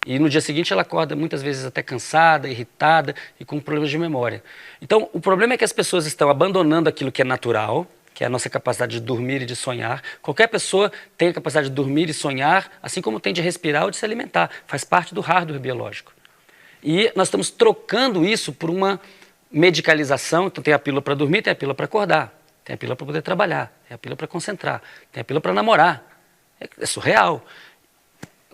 E no dia seguinte ela acorda muitas vezes até cansada, irritada e com problemas de memória. Então, o problema é que as pessoas estão abandonando aquilo que é natural, que é a nossa capacidade de dormir e de sonhar. Qualquer pessoa tem a capacidade de dormir e sonhar, assim como tem de respirar ou de se alimentar. Faz parte do hardware biológico. E nós estamos trocando isso por uma medicalização. Então, tem a pílula para dormir, tem a pílula para acordar. Tem a pílula para poder trabalhar, tem a pílula para concentrar, tem a pílula para namorar. É surreal.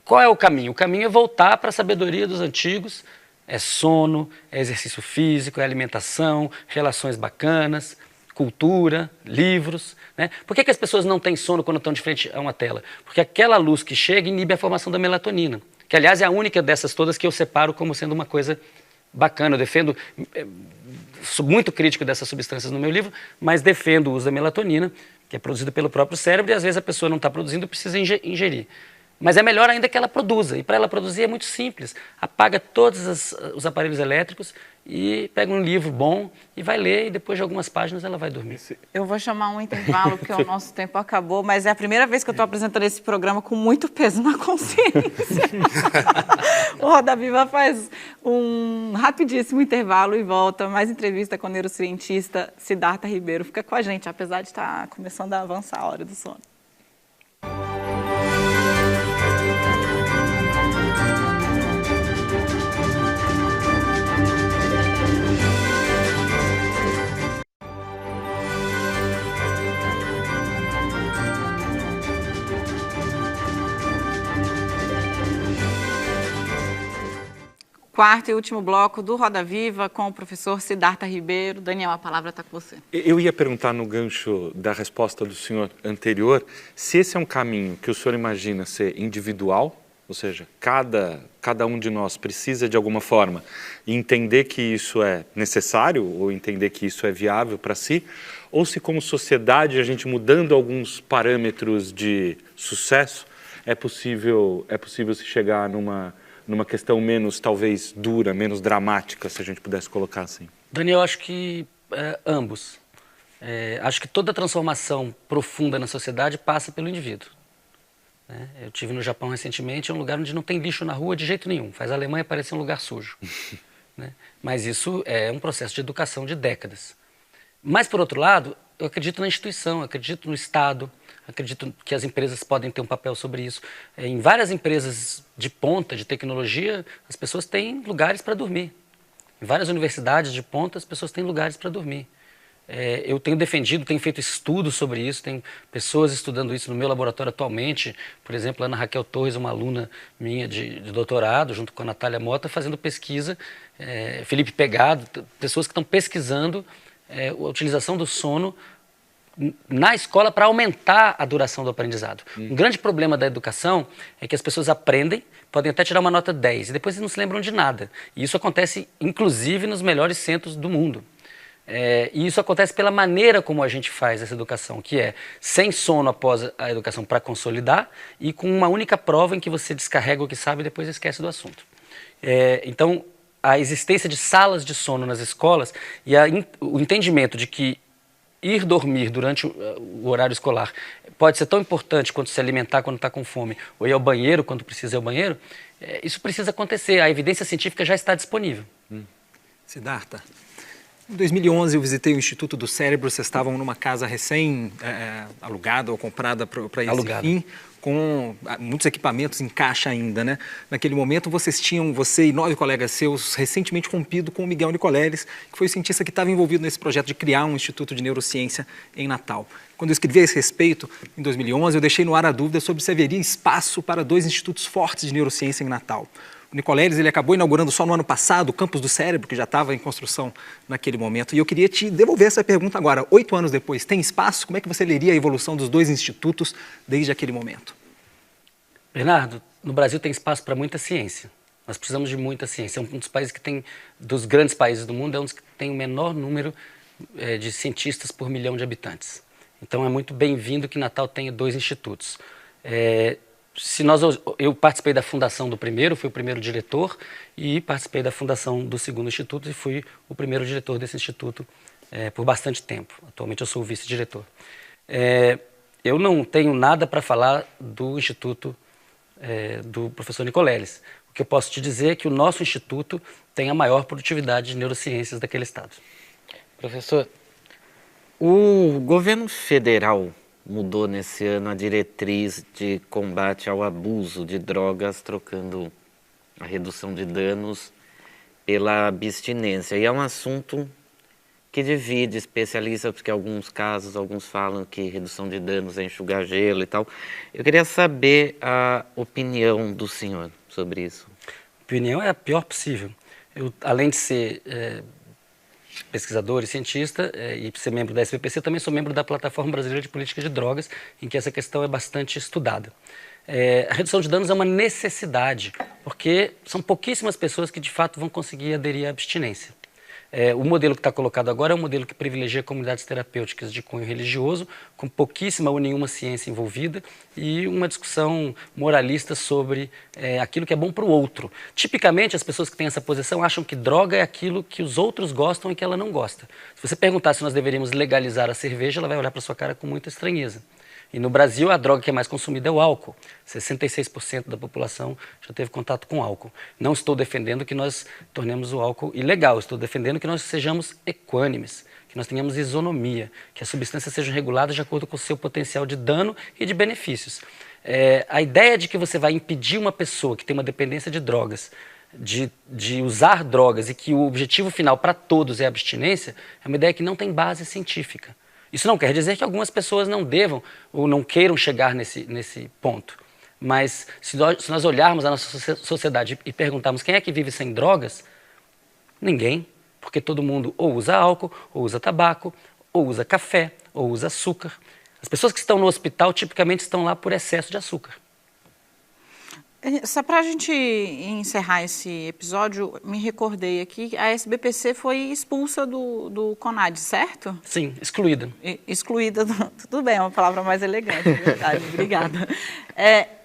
Qual é o caminho? O caminho é voltar para a sabedoria dos antigos. É sono, é exercício físico, é alimentação, relações bacanas, cultura, livros. Né? Por que as pessoas não têm sono quando estão de frente a uma tela? Porque aquela luz que chega inibe a formação da melatonina, que aliás é a única dessas todas que eu separo como sendo uma coisa bacana. Eu defendo... Sou muito crítico dessas substâncias no meu livro, mas defendo o uso da melatonina, que é produzida pelo próprio cérebro, e às vezes a pessoa não está produzindo e precisa ingerir. Mas é melhor ainda que ela produza, e para ela produzir é muito simples. Apaga todos os aparelhos elétricos e pega um livro bom e vai ler, e depois de algumas páginas ela vai dormir. Eu vou chamar um intervalo, porque o nosso tempo acabou, mas é a primeira vez que eu estou apresentando esse programa com muito peso na consciência. O Roda Viva faz um rapidíssimo intervalo e volta. Mais entrevista com o neurocientista Siddhartha Ribeiro. Fica com a gente, apesar de estar começando a avançar a hora do sono. Quarto e último bloco do Roda Viva com o professor Siddhartha Ribeiro. Daniel, a palavra está com você. Eu ia perguntar no gancho da resposta do senhor anterior, se esse é um caminho que o senhor imagina ser individual, Ou seja, cada um de nós precisa, de alguma forma, entender que isso é necessário ou entender que isso é viável para si, ou se como sociedade a gente mudando alguns parâmetros de sucesso, é possível se chegar numa questão menos, talvez, dura, menos dramática, se a gente pudesse colocar assim. Daniel, acho que ambos. Acho que toda transformação profunda na sociedade passa pelo indivíduo. Eu estive no Japão recentemente, é um lugar onde não tem lixo na rua de jeito nenhum. Faz a Alemanha parecer um lugar sujo. Mas isso é um processo de educação de décadas. Mas, por outro lado, eu acredito na instituição, acredito no Estado, acredito que as empresas podem ter um papel sobre isso. Em várias empresas de ponta, de tecnologia, as pessoas têm lugares para dormir. Em várias universidades de ponta, as pessoas têm lugares para dormir. Eu tenho defendido, tenho feito estudos sobre isso, tem pessoas estudando isso no meu laboratório atualmente, por exemplo, a Ana Raquel Torres, uma aluna minha de doutorado, junto com a Natália Mota, fazendo pesquisa, Felipe Pegado, pessoas que estão pesquisando a utilização do sono na escola para aumentar a duração do aprendizado. Um grande problema da educação é que as pessoas aprendem, podem até tirar uma nota 10 e depois não se lembram de nada. E isso acontece, inclusive, nos melhores centros do mundo. E isso acontece pela maneira como a gente faz essa educação, que é sem sono após a educação para consolidar e com uma única prova em que você descarrega o que sabe e depois esquece do assunto. Então, a existência de salas de sono nas escolas e o entendimento de que ir dormir durante o horário escolar pode ser tão importante quanto se alimentar quando está com fome ou ir ao banheiro quando precisa ir ao banheiro, isso precisa acontecer. A evidência científica já está disponível. Siddhartha, em 2011 eu visitei o Instituto do Cérebro, vocês estavam numa casa recém-alugada ou comprada para esse fim, com muitos equipamentos em caixa ainda, né? Naquele momento você e 9 colegas seus, recentemente rompido com o Miguel Nicoleles, que foi o cientista que estava envolvido nesse projeto de criar um Instituto de Neurociência em Natal. Quando eu escrevi a esse respeito, em 2011, eu deixei no ar a dúvida sobre se haveria espaço para 2 institutos fortes de neurociência em Natal. O Nicoleles, ele acabou inaugurando só no ano passado o Campus do Cérebro, que já estava em construção naquele momento. E eu queria te devolver essa pergunta agora. 8 anos depois, tem espaço? Como é que você leria a evolução dos 2 institutos desde aquele momento? Bernardo, no Brasil tem espaço para muita ciência. Nós precisamos de muita ciência. É um dos países que tem, dos grandes países do mundo, é um dos que tem o menor número de cientistas por milhão de habitantes. Então é muito bem-vindo que Natal tenha 2 institutos. Eu participei da fundação do primeiro, fui o primeiro diretor, e participei da fundação do segundo instituto e fui o primeiro diretor desse instituto por bastante tempo. Atualmente eu sou o vice-diretor. Eu não tenho nada para falar do instituto do professor Nicoleles. O que eu posso te dizer é que o nosso instituto tem a maior produtividade de neurociências daquele estado. Professor, o governo federal mudou nesse ano a diretriz de combate ao abuso de drogas, trocando a redução de danos pela abstinência. E é um assunto que divide especialistas, porque alguns falam que redução de danos é enxugar gelo e tal. Eu queria saber a opinião do senhor sobre isso. A opinião é a pior possível. Eu, além de ser pesquisador e cientista e ser membro da SBPC, também sou membro da Plataforma Brasileira de Política de Drogas, em que essa questão é bastante estudada. A redução de danos é uma necessidade, porque são pouquíssimas pessoas que de fato vão conseguir aderir à abstinência. O modelo que está colocado agora é um modelo que privilegia comunidades terapêuticas de cunho religioso, com pouquíssima ou nenhuma ciência envolvida e uma discussão moralista sobre aquilo que é bom para o outro. Tipicamente, as pessoas que têm essa posição acham que droga é aquilo que os outros gostam e que ela não gosta. Se você perguntar se nós deveríamos legalizar a cerveja, ela vai olhar para sua cara com muita estranheza. E no Brasil, a droga que é mais consumida é o álcool. 66% da população já teve contato com álcool. Não estou defendendo que nós tornemos o álcool ilegal, estou defendendo que nós sejamos equânimes, que nós tenhamos isonomia, que as substâncias sejam reguladas de acordo com o seu potencial de dano e de benefícios. A ideia de que você vai impedir uma pessoa que tem uma dependência de drogas de usar drogas e que o objetivo final para todos é a abstinência, é uma ideia que não tem base científica. Isso não quer dizer que algumas pessoas não devam ou não queiram chegar nesse ponto. Mas se nós olharmos a nossa sociedade e perguntarmos quem é que vive sem drogas, ninguém, porque todo mundo ou usa álcool, ou usa tabaco, ou usa café, ou usa açúcar. As pessoas que estão no hospital tipicamente estão lá por excesso de açúcar. Só para a gente encerrar esse episódio, me recordei aqui, a SBPC foi expulsa do CONAD, certo? Sim, excluída. Excluída, tudo bem, é uma palavra mais elegante, é verdade, obrigada.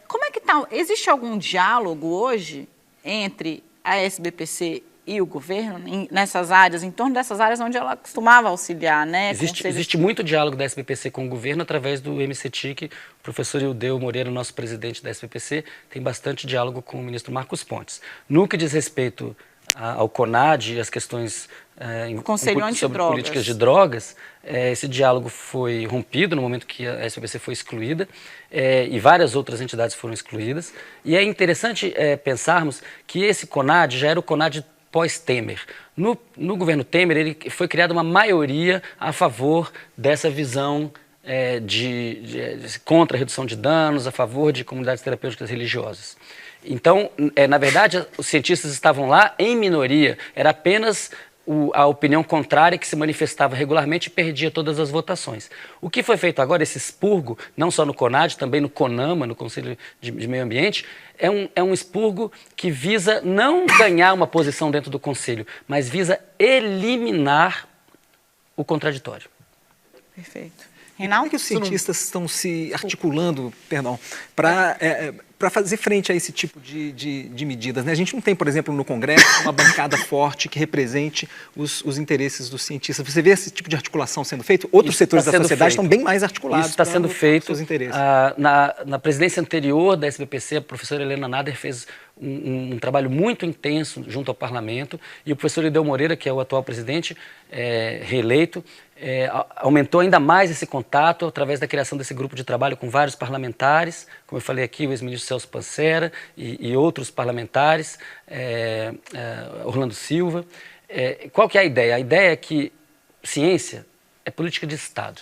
Como é que está? Existe algum diálogo hoje entre a SBPC e o governo nessas áreas, em torno dessas áreas onde ela costumava auxiliar, né? Existe muito diálogo da SBPC com o governo através do MCTIC. O professor Ildeu Moreira, nosso presidente da SBPC, tem bastante diálogo com o ministro Marcos Pontes. No que diz respeito ao CONAD e as questões sobre políticas de drogas, esse diálogo foi rompido no momento que a SBPC foi excluída e várias outras entidades foram excluídas. E é interessante pensarmos que esse CONAD já era o CONAD pós-Temer. No governo Temer, foi criada uma maioria a favor dessa visão contra a redução de danos, a favor de comunidades terapêuticas religiosas. Então, na verdade, os cientistas estavam lá em minoria, era apenas a opinião contrária que se manifestava regularmente e perdia todas as votações. O que foi feito agora, esse expurgo, não só no CONAD, também no CONAMA, no Conselho de Meio Ambiente, é um expurgo que visa não ganhar uma posição dentro do Conselho, mas visa eliminar o contraditório. Perfeito. Reinaldo? Como é que os cientistas estão se articulando, para fazer frente a esse tipo de medidas, né? A gente não tem, por exemplo, no Congresso, uma bancada forte que represente os interesses dos cientistas. Você vê esse tipo de articulação sendo feito? Outros setores da sociedade estão bem mais articulados. Isso está sendo feito. Seus interesses. Na presidência anterior da SBPC, a professora Helena Nader fez um trabalho muito intenso junto ao parlamento, e o professor Ildeu Moreira, que é o atual presidente, reeleito, aumentou ainda mais esse contato através da criação desse grupo de trabalho com vários parlamentares, como eu falei aqui, o ex-ministro Celso Pancera e outros parlamentares, Orlando Silva. Qual que é a ideia? A ideia é que ciência é política de Estado.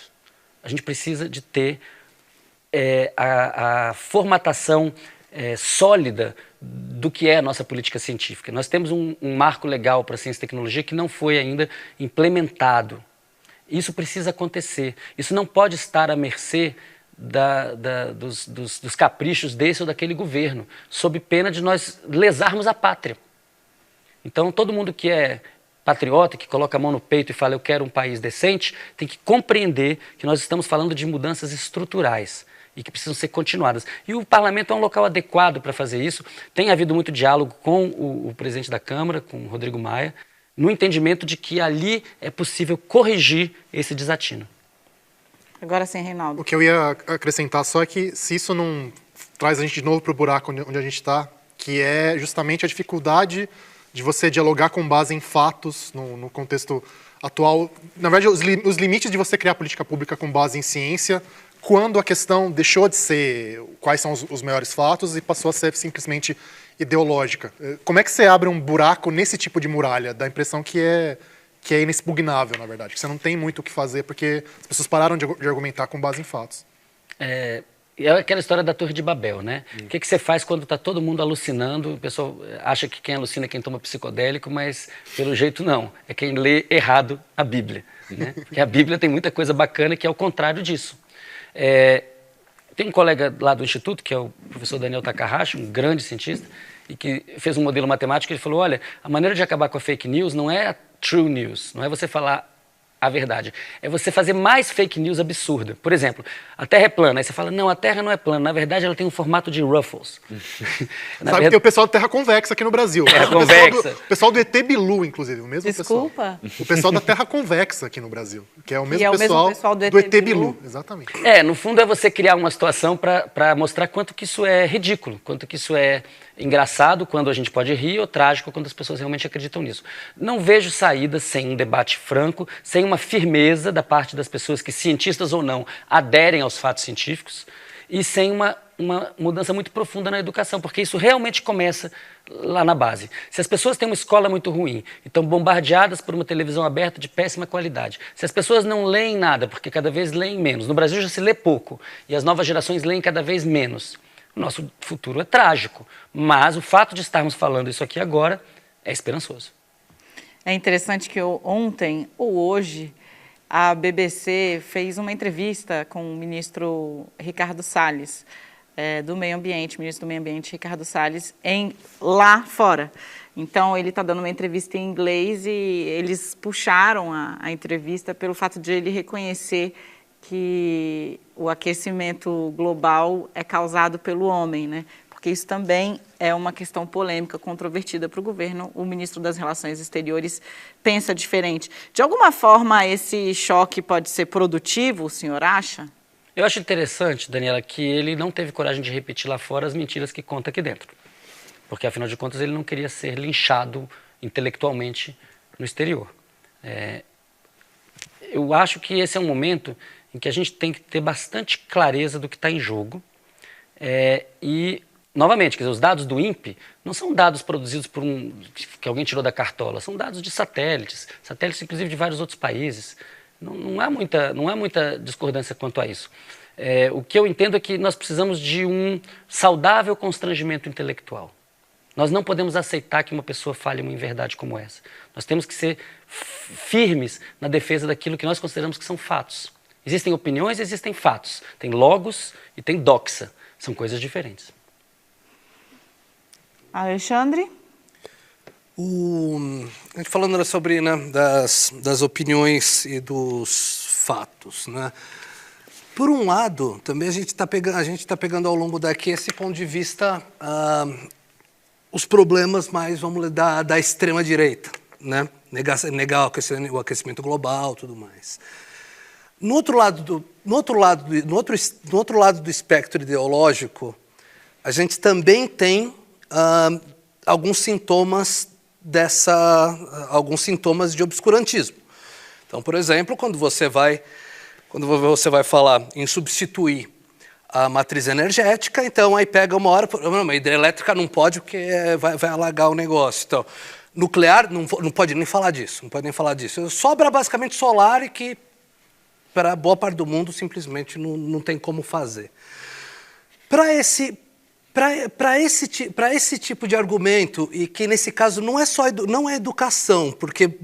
A gente precisa de ter a formatação sólida do que é a nossa política científica. Nós temos um marco legal para a ciência e tecnologia que não foi ainda implementado. Isso precisa acontecer. Isso não pode estar à mercê dos caprichos desse ou daquele governo, sob pena de nós lesarmos a pátria. Então, todo mundo que é patriota, que coloca a mão no peito e fala eu quero um país decente, tem que compreender que nós estamos falando de mudanças estruturais e que precisam ser continuadas. E o parlamento é um local adequado para fazer isso. Tem havido muito diálogo com o presidente da Câmara, com o Rodrigo Maia, no entendimento de que ali é possível corrigir esse desatino. Agora sim, Reinaldo. O que eu ia acrescentar só é que se isso não traz a gente de novo para o buraco onde a gente está, que é justamente a dificuldade de você dialogar com base em fatos no contexto atual. Na verdade, os limites de você criar política pública com base em ciência, quando a questão deixou de ser quais são os maiores fatos e passou a ser simplesmente ideológica. Como é que você abre um buraco nesse tipo de muralha? Dá a impressão que é inexpugnável, na verdade, que você não tem muito o que fazer porque as pessoas pararam de argumentar com base em fatos. É aquela história da Torre de Babel, né? O que você faz quando está todo mundo alucinando? O pessoal acha que quem alucina é quem toma psicodélico, mas pelo jeito não. É quem lê errado a Bíblia, né? Porque a Bíblia tem muita coisa bacana que é o contrário disso. Tem um colega lá do Instituto, que é o professor Daniel Takahashi, um grande cientista, e que fez um modelo matemático. Ele falou, olha, a maneira de acabar com a fake news não é a true news, não é você falar a verdade, é você fazer mais fake news absurda. Por exemplo, a Terra é plana, aí você fala, não, a Terra não é plana, na verdade ela tem um formato de Ruffles. Sabe que tem o pessoal da Terra Convexa aqui no Brasil. Terra Convexa. O pessoal do ET Bilu, inclusive, o mesmo Desculpa? pessoal. O pessoal da Terra Convexa aqui no Brasil, que é o mesmo, pessoal, do ET Bilu. Exatamente. No fundo é você criar uma situação para mostrar quanto que isso é ridículo, quanto que isso é engraçado quando a gente pode rir ou trágico quando as pessoas realmente acreditam nisso. Não vejo saída sem um debate franco, sem uma firmeza da parte das pessoas que, cientistas ou não, aderem aos fatos científicos e sem uma mudança muito profunda na educação, porque isso realmente começa lá na base. Se as pessoas têm uma escola muito ruim e estão bombardeadas por uma televisão aberta de péssima qualidade, se as pessoas não leem nada, porque cada vez leem menos, no Brasil já se lê pouco e as novas gerações leem cada vez menos, o nosso futuro é trágico, mas o fato de estarmos falando isso aqui agora é esperançoso. É interessante que ontem ou hoje a BBC fez uma entrevista com o ministro Ricardo Salles do Meio Ambiente, ministro do Meio Ambiente, Ricardo Salles, lá fora. Então, ele está dando uma entrevista em inglês e eles puxaram a entrevista pelo fato de ele reconhecer que o aquecimento global é causado pelo homem, né? Porque isso também é uma questão polêmica, controvertida para o governo. O ministro das Relações Exteriores pensa diferente. De alguma forma, esse choque pode ser produtivo, o senhor acha? Eu acho interessante, Daniela, que ele não teve coragem de repetir lá fora as mentiras que conta aqui dentro. Porque, afinal de contas, ele não queria ser linchado intelectualmente no exterior. Eu acho que esse é um momento em que a gente tem que ter bastante clareza do que está em jogo. E, novamente, quer dizer, os dados do INPE não são dados produzidos por que alguém tirou da cartola, são dados de satélites, inclusive de vários outros países. Não há muita discordância quanto a isso. O que eu entendo é que nós precisamos de um saudável constrangimento intelectual. Nós não podemos aceitar que uma pessoa fale uma inverdade como essa. Nós temos que ser firmes na defesa daquilo que nós consideramos que são fatos. Existem opiniões e existem fatos. Tem logos e tem doxa. São coisas diferentes. Alexandre? A gente falando sobre, né, das opiniões e dos fatos, né? Por um lado, também a gente está pegando ao longo daqui esse ponto de vista, os problemas mais, vamos dizer, da extrema-direita, né? Negar o aquecimento global, tudo mais. No outro lado do espectro ideológico, a gente também tem alguns sintomas de obscurantismo. Então, por exemplo, quando você vai falar em substituir a matriz energética, então aí pega uma hora, a hidrelétrica não pode porque vai alagar o negócio. Então, nuclear não pode nem falar disso, Sobra basicamente solar e que para boa parte do mundo simplesmente não tem como fazer. Para esse tipo de argumento, e que nesse caso não é educação, porque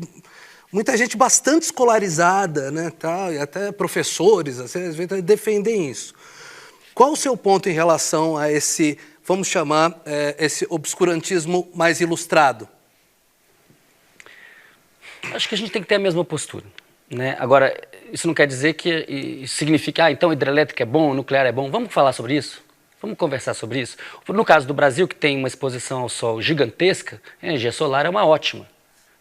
muita gente bastante escolarizada, né, e até professores, às vezes, defendem isso. Qual o seu ponto em relação a esse, vamos chamar, esse obscurantismo mais ilustrado? Acho que a gente tem que ter a mesma postura, né? Agora, isso não quer dizer que isso significa, então hidrelétrica é bom, nuclear é bom. Vamos falar sobre isso? Vamos conversar sobre isso? No caso do Brasil, que tem uma exposição ao sol gigantesca, a energia solar é uma ótima,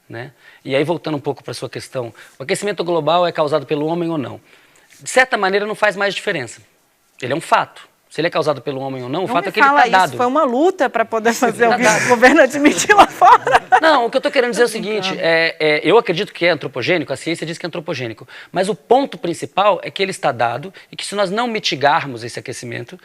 né? E aí, voltando um pouco para a sua questão, o aquecimento global é causado pelo homem ou não? De certa maneira, não faz mais diferença. Ele é um fato. Se ele é causado pelo homem ou não, o fato é que ele está dado. Foi uma luta para poder fazer o governo admitir lá fora. Não, o que eu estou querendo dizer é o seguinte, eu acredito que é antropogênico, a ciência diz que é antropogênico, mas o ponto principal é que ele está dado e que se nós não mitigarmos esse aquecimento,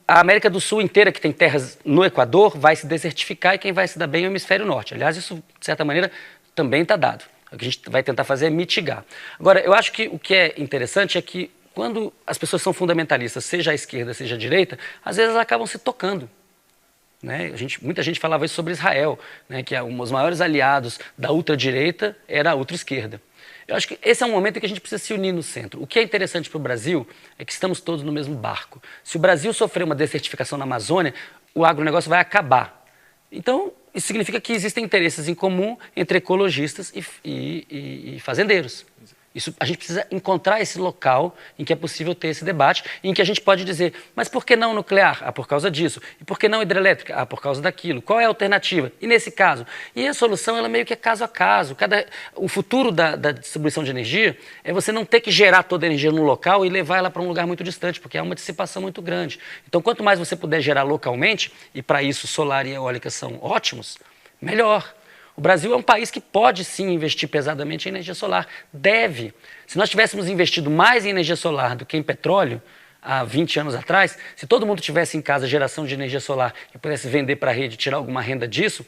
a América do Sul inteira, que tem terras no Equador, vai se desertificar e quem vai se dar bem é o hemisfério norte. Aliás, isso, de certa maneira, também está dado. O que a gente vai tentar fazer é mitigar. Agora, eu acho que o que é interessante é que quando as pessoas são fundamentalistas, seja à esquerda, seja à direita, às vezes elas acabam se tocando, né? Muita gente falava isso sobre Israel, né? Que os maiores aliados da ultradireita era a ultra-esquerda. Eu acho que esse é um momento em que a gente precisa se unir no centro. O que é interessante para o Brasil é que estamos todos no mesmo barco. Se o Brasil sofrer uma desertificação na Amazônia, o agronegócio vai acabar. Então, isso significa que existem interesses em comum entre ecologistas e fazendeiros. A gente precisa encontrar esse local em que é possível ter esse debate, em que a gente pode dizer, mas por que não nuclear? Ah, por causa disso. E por que não hidrelétrica? Ah, por causa daquilo. Qual é a alternativa? E nesse caso? E a solução, ela meio que é caso a caso. O futuro da distribuição de energia é você não ter que gerar toda a energia no local e levar ela para um lugar muito distante, porque há uma dissipação muito grande. Então, quanto mais você puder gerar localmente, e para isso solar e eólica são ótimos, melhor. O Brasil é um país que pode sim investir pesadamente em energia solar. Deve. Se nós tivéssemos investido mais em energia solar do que em petróleo, há 20 anos atrás, se todo mundo tivesse em casa geração de energia solar e pudesse vender para a rede e tirar alguma renda disso,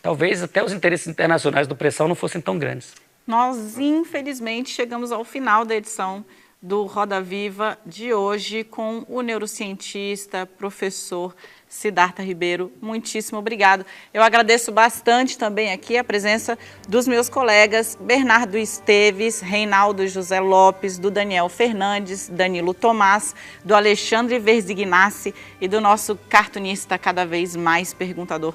talvez até os interesses internacionais do pré-sal não fossem tão grandes. Nós, infelizmente, chegamos ao final da edição do Roda Viva de hoje com o neurocientista, professor Siddhartha Ribeiro. Muitíssimo obrigado. Eu agradeço bastante também aqui a presença dos meus colegas Bernardo Esteves, Reinaldo José Lopes, do Daniel Fernandes, Danilo Tomás, do Alexandre Verzignassi e do nosso cartunista cada vez mais perguntador,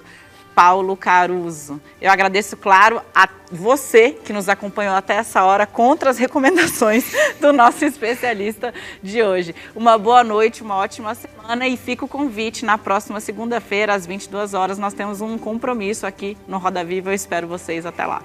Paulo Caruso. Eu agradeço, claro, a você que nos acompanhou até essa hora contra as recomendações do nosso especialista de hoje. Uma boa noite, uma ótima semana e fica o convite. Na próxima segunda-feira, às 22 horas, nós temos um compromisso aqui no Roda Viva. Eu espero vocês até lá.